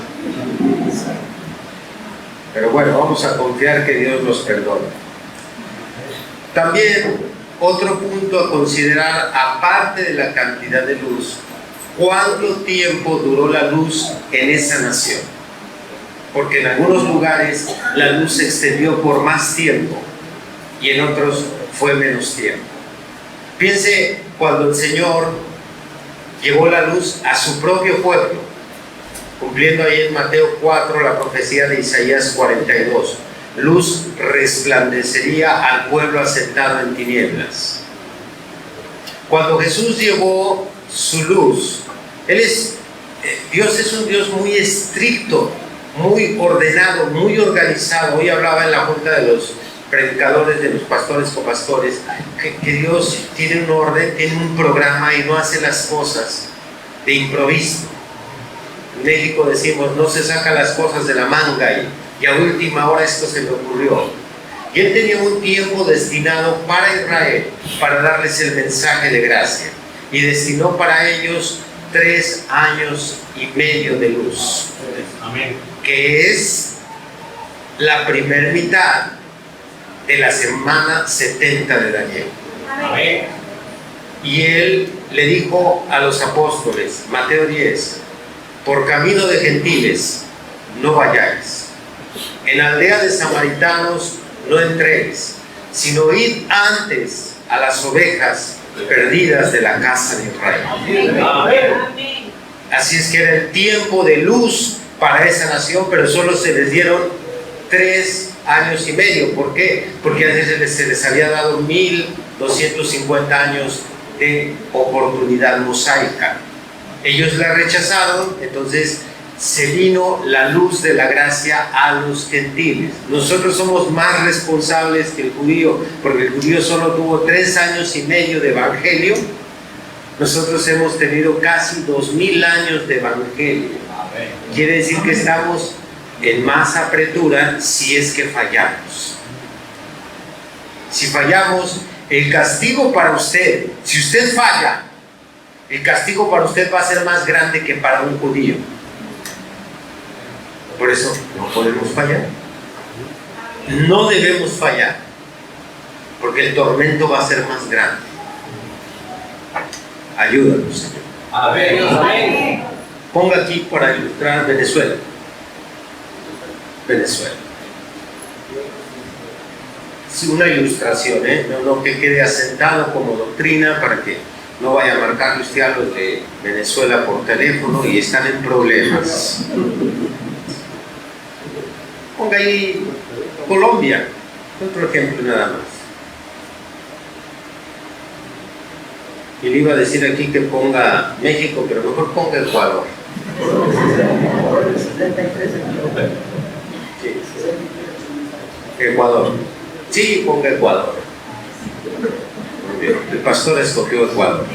Pero bueno, vamos a confiar que Dios los perdone. También otro punto a considerar, aparte de la cantidad de luz, ¿cuánto tiempo duró la luz en esa nación? Porque en algunos lugares la luz se extendió por más tiempo y en otros fue menos tiempo. Piense cuando el Señor llevó la luz a su propio pueblo, cumpliendo ahí en Mateo 4 la profecía de Isaías 42. Luz resplandecería al pueblo asentado en tinieblas. Cuando Jesús llevó su luz, Dios es un Dios muy estricto, muy ordenado, muy organizado. Hoy hablaba en la junta de los predicadores, de los pastores copastores, que Dios tiene un orden, tiene un programa y no hace las cosas de improviso. En México decimos, no se saca las cosas de la manga y a última hora esto se me ocurrió. Y Él tenía un tiempo destinado para Israel, para darles el mensaje de gracia, y destinó para ellos 3 años y medio de luz. Amén. Que es la primera mitad de la semana 70 de Daniel. Amén. Y Él le dijo a los apóstoles, Mateo 10, por camino de gentiles no vayáis, en aldea de samaritanos no entréis, sino id antes a las ovejas perdidas de la casa de Israel. Amén. Así es que era el tiempo de luz para esa nación, pero solo se les dieron 3 años y medio. ¿Por qué? Porque a veces se les había dado 1250 años de oportunidad mosaica. Ellos la rechazaron, entonces se vino la luz de la gracia a los gentiles. Nosotros somos más responsables que el judío, porque el judío solo tuvo 3 años y medio de evangelio. Nosotros hemos tenido casi 2000 años de evangelio. Quiere decir que estamos en más apretura si es que fallamos. Si fallamos, el castigo para usted, si usted falla, el castigo para usted va a ser más grande que para un judío. Por eso no podemos fallar. No debemos fallar, porque el tormento va a ser más grande. Ayúdanos, Señor. Amén. Ponga aquí para ilustrar Venezuela. Venezuela. Sí, una ilustración, no que quede asentado como doctrina para que no vaya a marcarle usted a los de Venezuela por teléfono y están en problemas. Ponga ahí Colombia, otro ejemplo nada más. Y le iba a decir aquí que ponga México, pero mejor ponga Ecuador. Sí. Ecuador. Sí, ponga Ecuador. El pastor escogió Ecuador.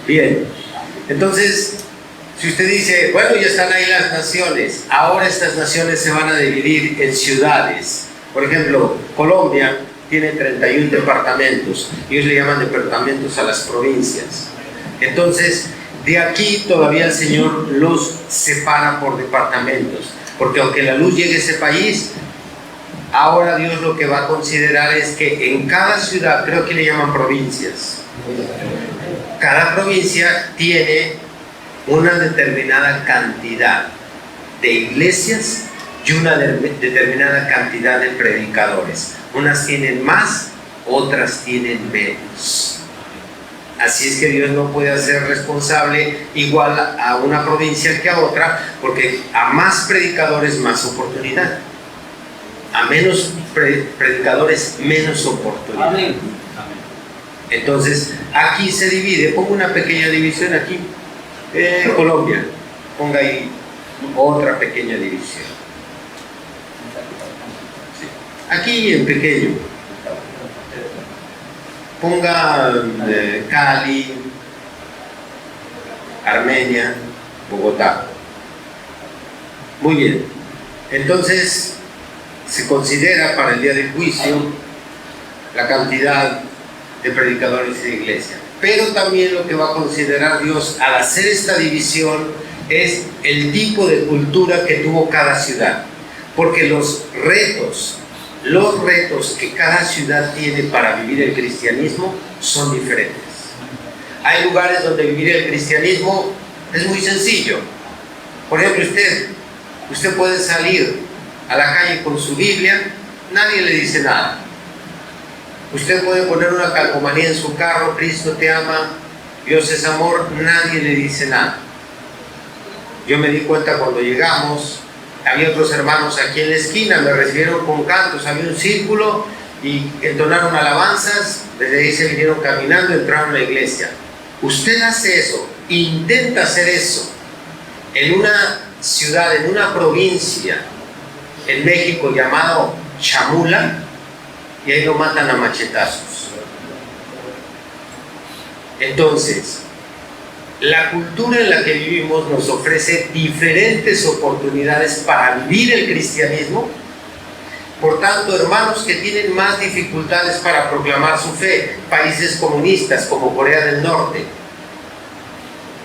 Bien. Entonces, si usted dice, bueno, ya están ahí las naciones, ahora estas naciones se van a dividir en ciudades. Por ejemplo, Colombia tiene 31 departamentos. Ellos le llaman departamentos a las provincias. Entonces, de aquí todavía el Señor los separa por departamentos. Porque aunque la luz llegue a ese país, ahora Dios lo que va a considerar es que en cada ciudad, creo que le llaman provincias, cada provincia tiene una determinada cantidad de iglesias y una determinada cantidad de predicadores. Unas tienen más, otras tienen menos. Así es que Dios no puede hacer responsable igual a una provincia que a otra, porque a más predicadores, más oportunidad. A menos predicadores, menos oportunidad. Entonces, aquí se divide. Pongo una pequeña división aquí. Colombia, ponga ahí otra pequeña división. Sí. Aquí en pequeño. Ponga Cali, Armenia, Bogotá. Muy bien. Entonces, se considera para el día del juicio la cantidad de predicadores de iglesia. Pero también lo que va a considerar Dios al hacer esta división es el tipo de cultura que tuvo cada ciudad. Porque los retos que cada ciudad tiene para vivir el cristianismo son diferentes. Hay lugares donde vivir el cristianismo es muy sencillo. Por ejemplo, usted puede salir a la calle con su Biblia, nadie le dice nada. Usted puede poner una calcomanía en su carro, Cristo te ama, Dios es amor, nadie le dice nada. Yo me di cuenta cuando llegamos, había otros hermanos aquí en la esquina, me recibieron con cantos, había un círculo y entonaron alabanzas, desde ahí se vinieron caminando, entraron a la iglesia. Usted hace eso, intenta hacer eso en una ciudad, en una provincia en México llamado Chamula, y ahí lo matan a machetazos. Entonces, la cultura en la que vivimos nos ofrece diferentes oportunidades para vivir el cristianismo. Por tanto, hermanos que tienen más dificultades para proclamar su fe, países comunistas como Corea del Norte,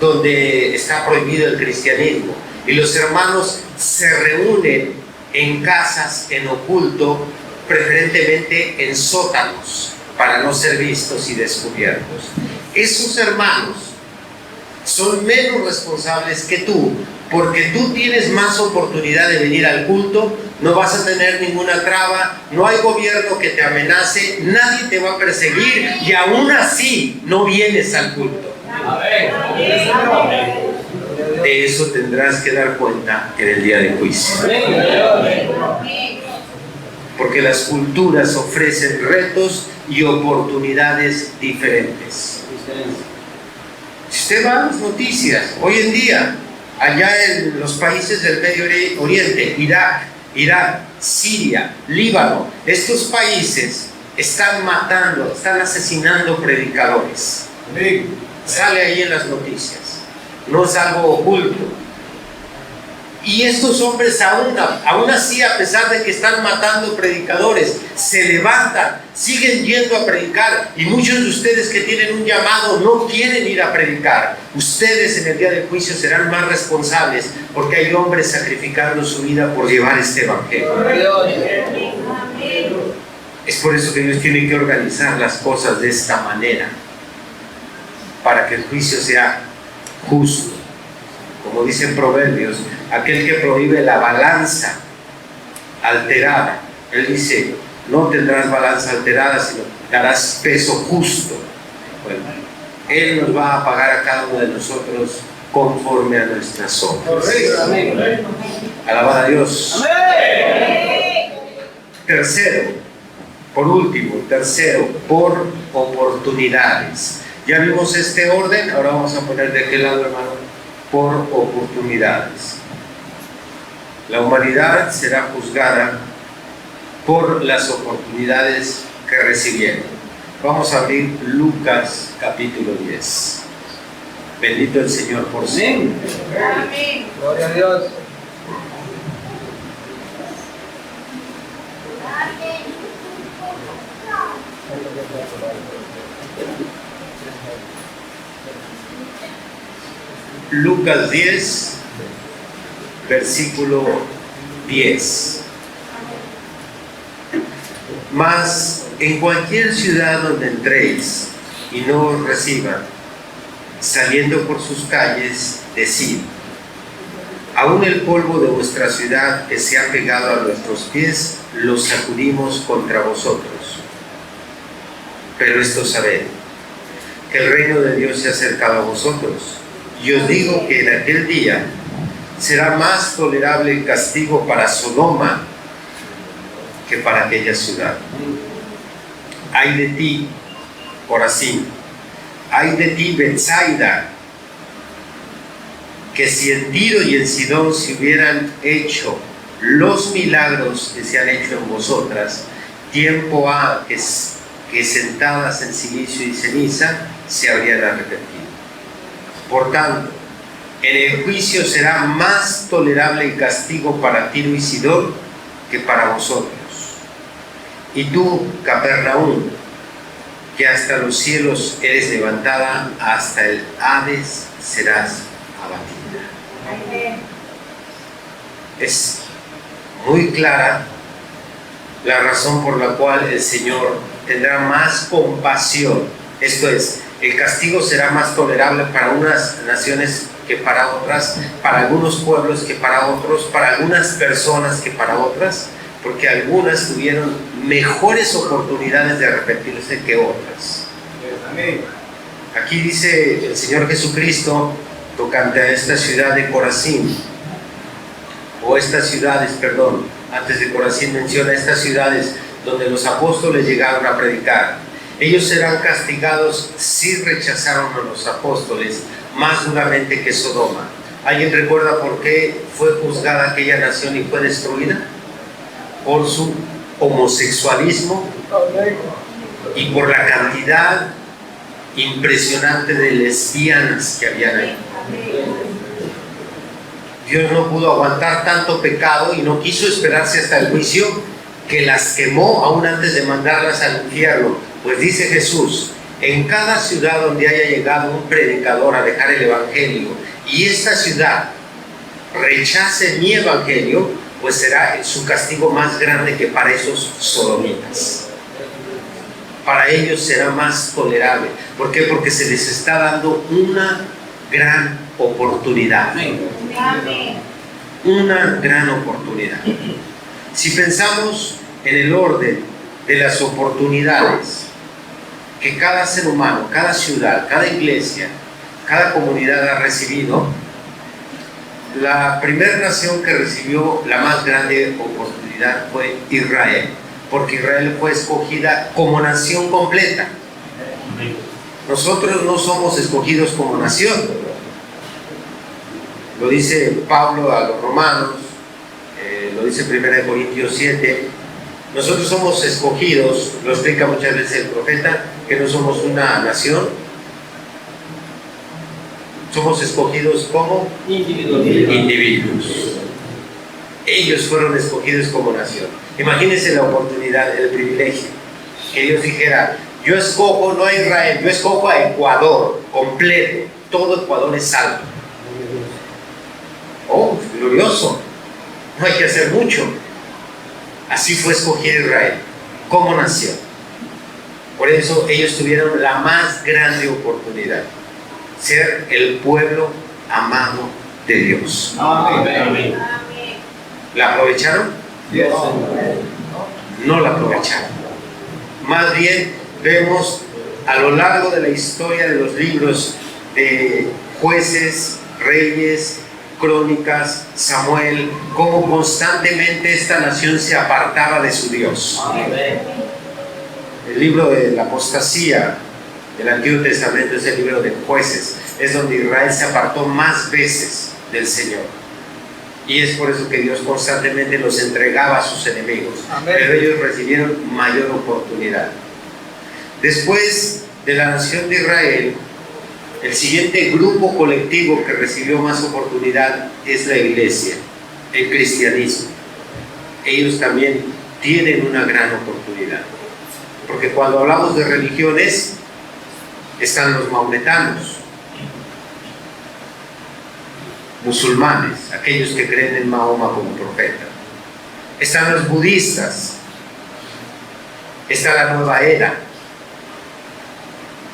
donde está prohibido el cristianismo, y los hermanos se reúnen en casas, en oculto, preferentemente en sótanos, para no ser vistos y descubiertos. Esos hermanos son menos responsables que tú, porque tú tienes más oportunidad de venir al culto, no vas a tener ninguna traba, no hay gobierno que te amenace, nadie te va a perseguir y aún así no vienes al culto. De eso tendrás que dar cuenta en el día del juicio. Porque las culturas ofrecen retos y oportunidades diferentes. Si usted va a las noticias, hoy en día, allá en los países del Medio Oriente, Irak, Irán, Siria, Líbano, estos países están matando, están asesinando predicadores. Sale ahí en las noticias, no es algo oculto. Y estos hombres aún así, a pesar de que están matando predicadores, se levantan, siguen yendo a predicar. Y muchos de ustedes que tienen un llamado no quieren ir a predicar. Ustedes en el día del juicio serán más responsables, porque hay hombres sacrificando su vida por llevar este evangelio. Es por eso que Dios tiene que organizar las cosas de esta manera, para que el juicio sea justo. Como dice en Proverbios, aquel que prohíbe la balanza alterada, él dice, no tendrás balanza alterada, sino darás peso justo. Bueno, Él nos va a pagar a cada uno de nosotros conforme a nuestras obras. Alabad a Dios. Tercero, por oportunidades. Ya vimos este orden, ahora vamos a poner de aquel lado, hermano, por oportunidades. La humanidad será juzgada por las oportunidades que recibieron. Vamos a abrir Lucas capítulo 10. Bendito el Señor por siempre. Amén. Gloria a Dios. Lucas 10, versículo 10. Mas en cualquier ciudad donde entréis y no os reciban, saliendo por sus calles, decid: aún el polvo de vuestra ciudad que se ha pegado a nuestros pies, lo sacudimos contra vosotros. Pero esto sabed, que el reino de Dios se ha acercado a vosotros. Y os digo que en aquel día será más tolerable el castigo para Sodoma que para aquella ciudad. Ay de ti, Corazín, ay de ti, Betsaida, que si en Tiro y en Sidón se hubieran hecho los milagros que se han hecho en vosotras, tiempo ha que sentadas en silicio y ceniza se habrían arrepentido. Por tanto, en el juicio será más tolerable el castigo para Tiro y Sidón que para vosotros. Y tú, Capernaum, que hasta los cielos eres levantada, hasta el Hades serás abatida. Es muy clara la razón por la cual el Señor tendrá más compasión. Esto es, el castigo será más tolerable para unas naciones que para otras, para algunos pueblos que para otros, para algunas personas que para otras, porque algunas tuvieron mejores oportunidades de arrepentirse que otras. Aquí dice el Señor Jesucristo tocante a esta ciudad de Corazín, o estas ciudades, perdón, antes de Corazín menciona estas ciudades donde los apóstoles llegaron a predicar. Ellos serán castigados si rechazaron a los apóstoles más duramente que Sodoma. ¿Alguien recuerda por qué fue juzgada aquella nación y fue destruida? Por su homosexualismo y por la cantidad impresionante de lesbianas que habían ahí. Dios no pudo aguantar tanto pecado y no quiso esperarse hasta el juicio, que las quemó aún antes de mandarlas al infierno. Pues dice Jesús, en cada ciudad donde haya llegado un predicador a dejar el evangelio y esta ciudad rechace mi evangelio, pues será su castigo más grande que para esos sodomitas. Para ellos será más tolerable. ¿Por qué? Porque se les está dando una gran oportunidad. Una gran oportunidad. Si pensamos en el orden de las oportunidades que cada ser humano, cada ciudad, cada iglesia, cada comunidad ha recibido, la primera nación que recibió la más grande oportunidad fue Israel, porque Israel fue escogida como nación completa. Nosotros no somos escogidos como nación. Lo dice Pablo a los romanos, lo dice 1 Corintios 7. Nosotros somos escogidos, lo explica muchas veces el profeta, que no somos una nación. Somos escogidos como individuos. Ellos fueron escogidos como nación. Imagínense la oportunidad, el privilegio, que Dios dijera: yo escojo no a Israel, yo escojo a Ecuador completo, todo Ecuador es salvo. Oh, glorioso, no hay que hacer mucho. Así fue escogido Israel como nación. Por eso ellos tuvieron la más grande oportunidad: ser el pueblo amado de Dios. Amén. ¿La aprovecharon? No la aprovecharon. Más bien vemos a lo largo de la historia de los libros de Jueces, Reyes, Crónicas, Samuel, cómo constantemente esta nación se apartaba de su Dios. El libro de la apostasía del Antiguo Testamento es el libro de Jueces, es donde Israel se apartó más veces del Señor. Y es por eso que Dios constantemente los entregaba a sus enemigos. Pero ellos recibieron mayor oportunidad. Después de la nación de Israel, el siguiente grupo colectivo que recibió más oportunidad es la iglesia, el cristianismo. Ellos también tienen una gran oportunidad. Porque cuando hablamos de religiones, están los maometanos, musulmanes, aquellos que creen en Mahoma como profeta. Están los budistas, está la nueva era.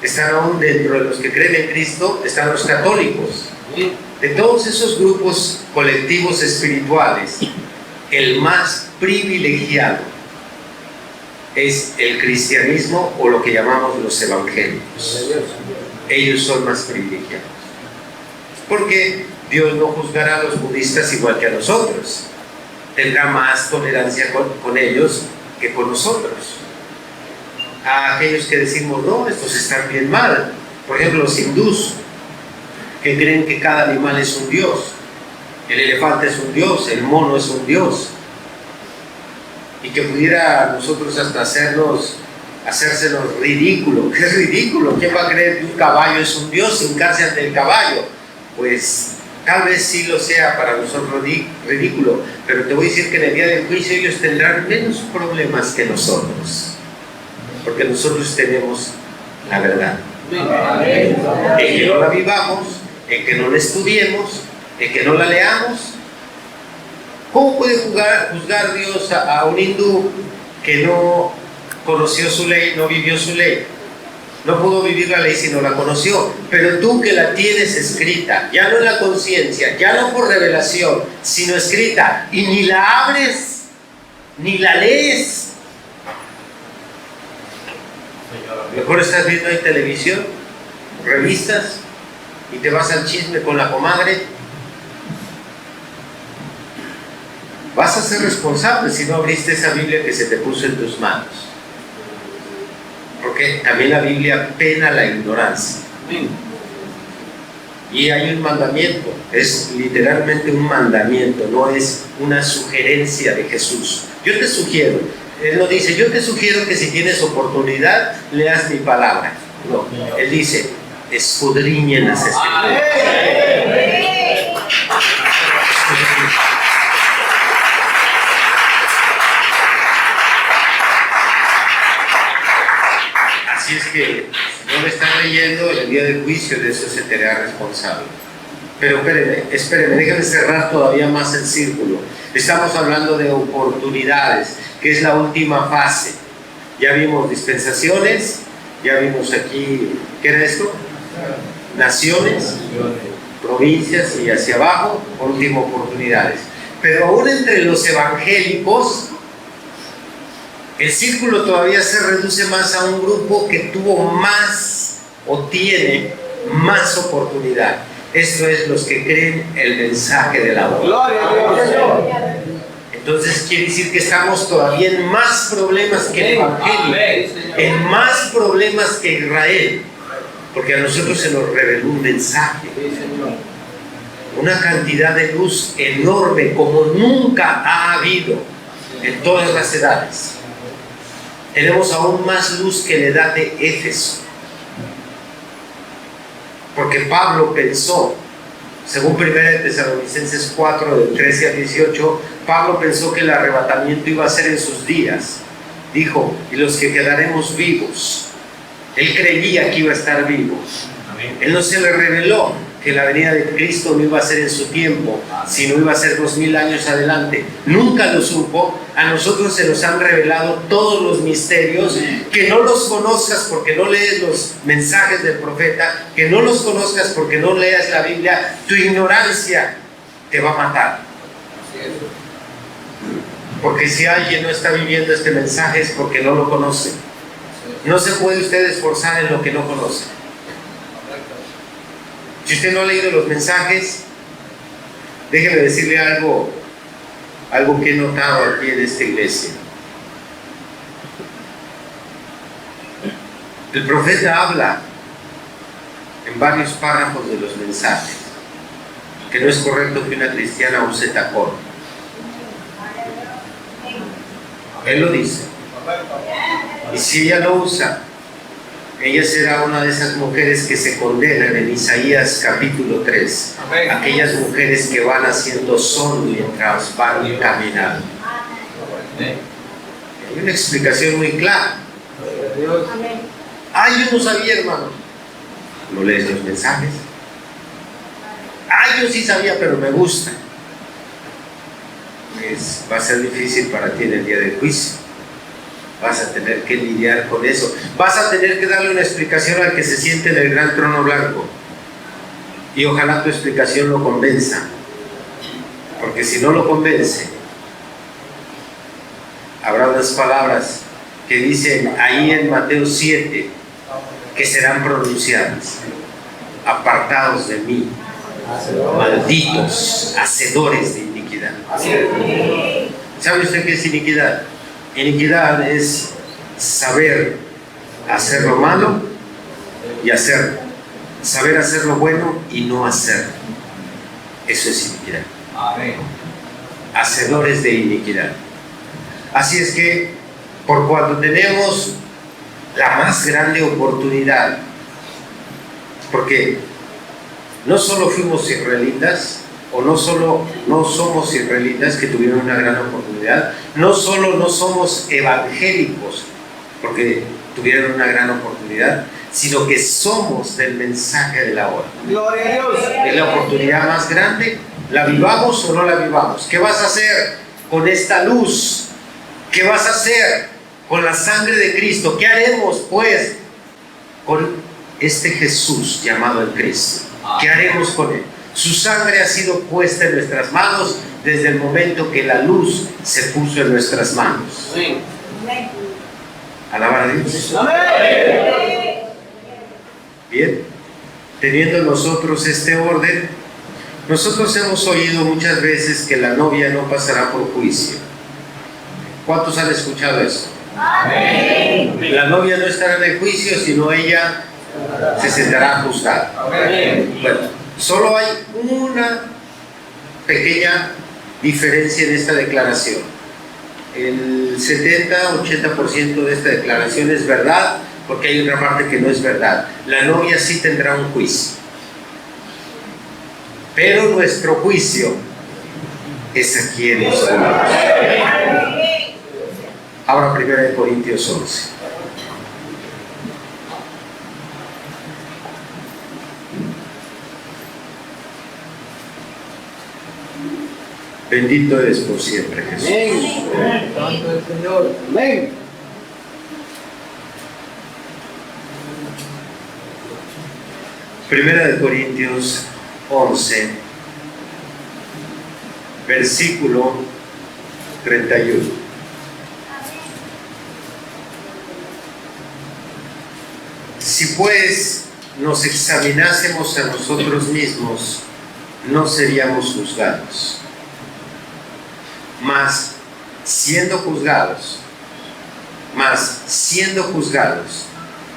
Están aún dentro de los que creen en Cristo, están los católicos. De todos esos grupos colectivos espirituales, el más privilegiado es el cristianismo, o lo que llamamos los evangélicos. Ellos son más privilegiados. Porque Dios no juzgará a los budistas igual que a nosotros. Tendrá más tolerancia con ellos que con nosotros. A aquellos que decimos: no, estos están bien mal. Por ejemplo, los hindús, que creen que cada animal es un dios. El elefante es un dios, el mono es un dios. Y que pudiera nosotros hasta hacérsenos ridículo. ¿Qué es ridículo? ¿Quién va a creer que un caballo es un dios, hincarse ante el caballo? Pues tal vez sí lo sea para nosotros ridículo, pero te voy a decir que en el día del juicio ellos tendrán menos problemas que nosotros, porque nosotros tenemos la verdad. El que no la vivamos, el que no la estudiemos, el que no la leamos. ¿Cómo puede juzgar Dios a un hindú que no conoció su ley, no vivió su ley? No pudo vivir la ley si no la conoció. Pero tú que la tienes escrita, ya no en la conciencia, ya no por revelación, sino escrita, y ni la abres, ni la lees. Mejor estás viendo ahí televisión, revistas, y te vas al chisme con la comadre. Vas a ser responsable si no abriste esa Biblia que se te puso en tus manos. Porque también la Biblia pena la ignorancia. Y hay un mandamiento, es literalmente un mandamiento, no es una sugerencia de Jesús. Yo te sugiero, Él no dice: yo te sugiero que si tienes oportunidad leas mi palabra. No, Él dice: escudriñen las Escrituras. Así es que si no me están leyendo, el día del juicio de eso se te hará responsable. Pero espérenme, déjenme cerrar todavía más el círculo. Estamos hablando de oportunidades, que es la última fase. Ya vimos dispensaciones, ya vimos aquí, ¿qué era esto? Naciones, provincias, y hacia abajo, última oportunidades. Pero aún entre los evangélicos, el círculo todavía se reduce más a un grupo que tuvo más o tiene más oportunidad. Esto es los que creen el mensaje de la obra. Entonces quiere decir que estamos todavía en más problemas que el evangelio, en más problemas que Israel, porque a nosotros se nos reveló un mensaje, una cantidad de luz enorme como nunca ha habido en todas las edades. Tenemos aún más luz que la edad de Éfeso, porque Pablo pensó, según 1 Tesalonicenses 4, del 13 al 18, Pablo pensó que el arrebatamiento iba a ser en sus días. Dijo, y los que quedaremos vivos. Él creía que iba a estar vivo. Él no se le reveló que la venida de Cristo no iba a ser en su tiempo, sino iba a ser 2000 años adelante. Nunca lo supo. A nosotros se nos han revelado todos los misterios. Que no los conozcas porque no lees los mensajes del profeta, que no los conozcas porque no leas la Biblia. Tu ignorancia te va a matar. Porque si alguien no está viviendo este mensaje es porque no lo conoce. No se puede usted esforzar en lo que no conoce. Si usted no ha leído los mensajes, déjeme decirle algo que he notado aquí en esta iglesia. El profeta habla en varios párrafos de los mensajes que no es correcto que una cristiana use tacón. Él lo dice. Y si ella lo usa, ella será una de esas mujeres que se condenan en Isaías capítulo 3. Aquellas mujeres que van haciendo son mientras van caminando. Hay una explicación muy clara. Yo no sabía, hermano. ¿No lees los mensajes? Yo sí sabía, pero me gusta. Pues va a ser difícil para ti en el día del juicio. Vas a tener que lidiar con eso. Vas a tener que darle una explicación al que se siente en el gran trono blanco. Y ojalá tu explicación lo convenza. Porque si no lo convence, habrá unas palabras que dicen ahí en Mateo 7 que serán pronunciadas: apartados de mí, malditos, hacedores de iniquidad. ¿Sabe usted qué es iniquidad? Iniquidad es saber hacer lo malo y hacerlo. Saber hacer lo bueno y no hacerlo. Eso es iniquidad. Hacedores de iniquidad. Así es que, por cuanto tenemos la más grande oportunidad, porque no solo fuimos israelitas, o no somos israelitas que tuvieron una gran oportunidad, no solo no somos evangélicos porque tuvieron una gran oportunidad, sino que somos del mensaje de la hora. Gloria a Dios. Es la oportunidad más grande. ¿La vivamos o no la vivamos? ¿Qué vas a hacer con esta luz? ¿Qué vas a hacer con la sangre de Cristo? ¿Qué haremos pues con este Jesús llamado el Cristo? ¿Qué haremos con él? Su sangre ha sido puesta en nuestras manos desde el momento que la luz se puso en nuestras manos. Alabar a Dios. Bien, teniendo nosotros este orden, nosotros hemos oído muchas veces que la novia no pasará por juicio. ¿Cuántos han escuchado eso? La novia no estará en el juicio, sino ella se sentará juzgada. Bueno, solo hay una pequeña diferencia en esta declaración. El 70-80% de esta declaración es verdad, porque hay otra parte que no es verdad. La novia sí tendrá un juicio, pero nuestro juicio es aquí en los cielos. Ahora 1 Corintios 11. Bendito eres por siempre, Jesús. Amén. Santo el Señor. Amén. Primera de Corintios 11, versículo 31. Si pues nos examinásemos a nosotros mismos, no seríamos juzgados. Mas siendo juzgados,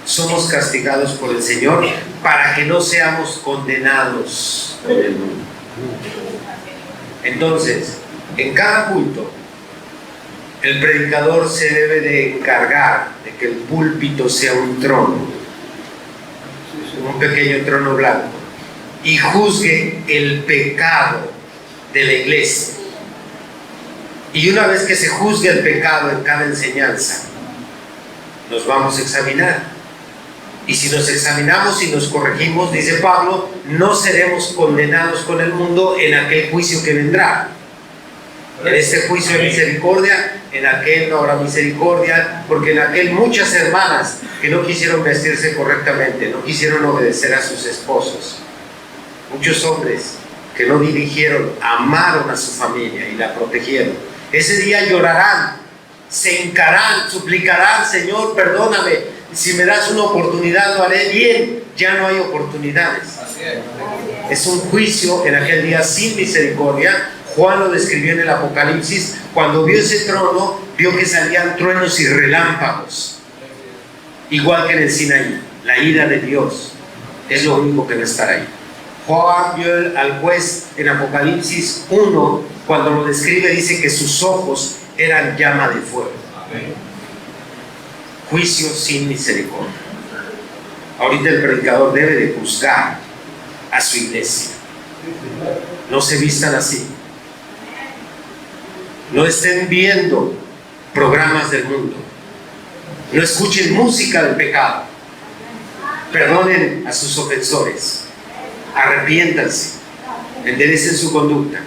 somos castigados por el Señor para que no seamos condenados por el mundo. Entonces, en cada culto, el predicador se debe de encargar de que el púlpito sea un trono, un pequeño trono blanco, y juzgue el pecado de la iglesia. Y una vez que se juzgue el pecado en cada enseñanza, nos vamos a examinar. Y si nos examinamos y nos corregimos, dice Pablo, no seremos condenados con el mundo en aquel juicio que vendrá. En este juicio hay misericordia, en aquel no habrá misericordia, porque en aquel muchas hermanas que no quisieron vestirse correctamente, no quisieron obedecer a sus esposos, muchos hombres que no dirigieron, amaron a su familia y la protegieron. Ese día llorarán, se hincarán, suplicarán: Señor, perdóname, si me das una oportunidad lo haré bien. Ya no hay oportunidades. Es un juicio en aquel día sin misericordia. Juan lo describió en el Apocalipsis. Cuando vio ese trono, vio que salían truenos y relámpagos, igual que en el Sinaí. La ira de Dios es lo único que va a estar ahí. Juan vio al juez en Apocalipsis 1, cuando lo describe, dice que sus ojos eran llama de fuego. Juicio sin misericordia. Ahorita el predicador debe de juzgar a su iglesia. No se vistan así. No estén viendo programas del mundo. No escuchen música del pecado. Perdonen a sus ofensores. Arrepiéntanse. Enderecen su conducta.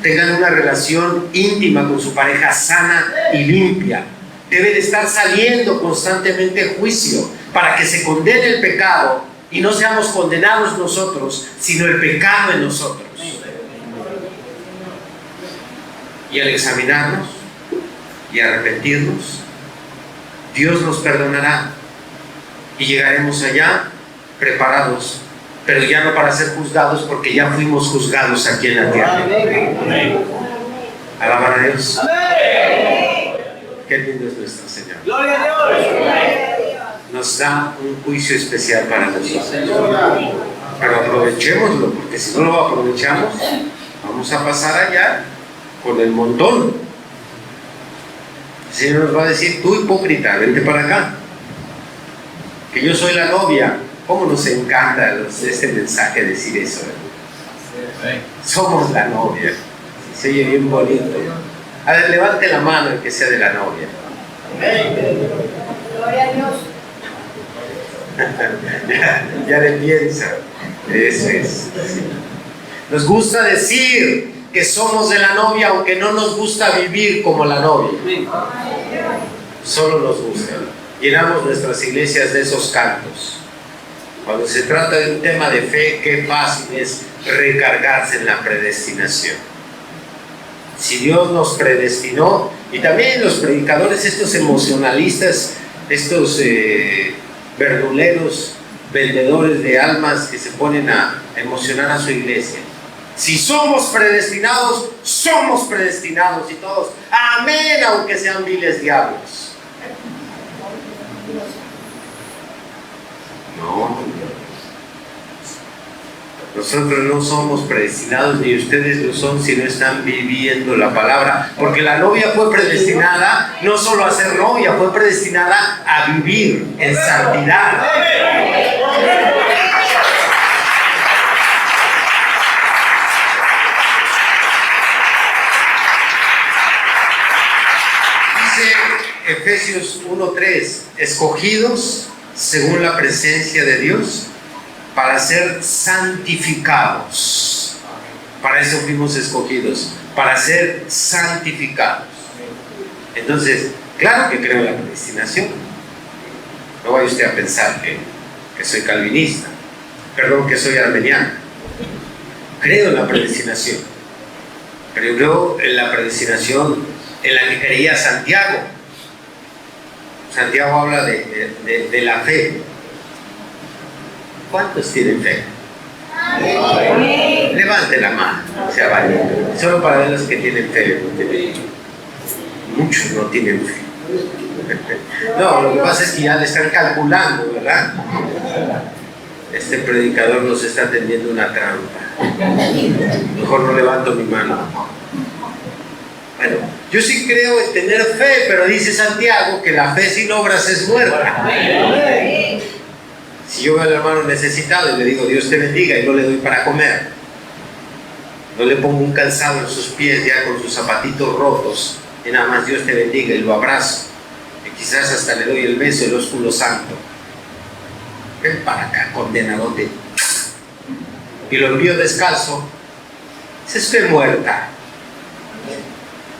Tengan una relación íntima con su pareja, sana y limpia. Debe de estar saliendo constantemente juicio para que se condene el pecado y no seamos condenados nosotros, sino el pecado en nosotros. Y al examinarnos y arrepentirnos, Dios nos perdonará y llegaremos allá preparados, pero ya no para ser juzgados, porque ya fuimos juzgados aquí en la tierra. Alabar a Dios. Qué lindo es nuestro Señor. Gloria a Dios. Nos da un juicio especial para nosotros. Pero aprovechémoslo, porque si no lo aprovechamos, vamos a pasar allá con el montón. El Señor nos va a decir: tú hipócrita, vente para acá, que yo soy la novia. ¿Cómo nos encanta este mensaje decir eso? Somos la novia. Se oye bien bonito. A ver, levante la mano el que sea de la novia. Gloria a Dios. ya le piensa. Eso es. Sí. Nos gusta decir que somos de la novia, aunque no nos gusta vivir como la novia. Solo nos gusta. Llenamos nuestras iglesias de esos cantos. Cuando se trata de un tema de fe, qué fácil es recargarse en la predestinación. Si Dios nos predestinó, y también los predicadores, estos emocionalistas, estos verduleros, vendedores de almas que se ponen a emocionar a su iglesia. Si somos predestinados, somos predestinados, y todos, amén, aunque sean viles diablos. No, nosotros no somos predestinados, ni ustedes lo son si no están viviendo la palabra, porque la novia fue predestinada no solo a ser novia, fue predestinada a vivir en santidad. Dice Efesios 1:3, escogidos según la presencia de Dios para ser santificados. Para eso fuimos escogidos, para ser santificados. Entonces, claro que creo en la predestinación. No vaya usted a pensar que soy calvinista, perdón, que soy armeniano. Creo en la predestinación, pero yo creo en la predestinación en la que creía Santiago. Santiago habla de la fe. ¿Cuántos tienen fe? Levante la mano, sea valiente. Solo para ver los que tienen fe. Muchos no tienen fe. No, lo que pasa es que ya le están calculando, ¿verdad? Este predicador nos está tendiendo una trampa. Mejor no levanto mi mano. Bueno, yo sí creo en tener fe, pero dice Santiago que la fe sin obras es muerta. Si yo veo al hermano necesitado y le digo Dios te bendiga y no le doy para comer, No le pongo un calzado en sus pies ya con sus zapatitos rotos y nada más Dios te bendiga y lo abrazo. Y quizás hasta le doy el beso del ósculo santo. Ven para acá, condenadote. Y lo envío descalzo. Esa es fe muerta.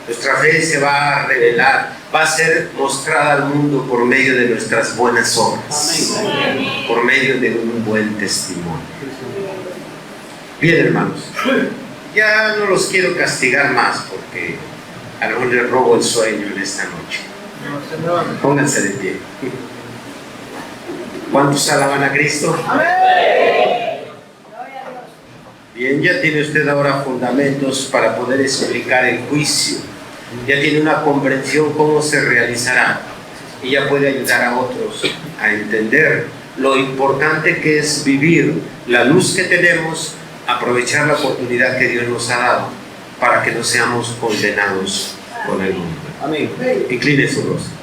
Nuestra fe se va a revelar, va a ser mostrada al mundo por medio de nuestras buenas obras, por medio de un buen testimonio. Bien, hermanos, ya no los quiero castigar más porque a lo mejor les robo el sueño en esta noche. Pónganse de pie. ¿Cuántos alaban a Cristo? Bien, ya tiene usted ahora fundamentos para poder explicar el juicio. Ya tiene una comprensión cómo se realizará y ya puede ayudar a otros a entender lo importante que es vivir la luz que tenemos, aprovechar la oportunidad que Dios nos ha dado para que no seamos condenados con el mundo. Amén. Incline su rostro.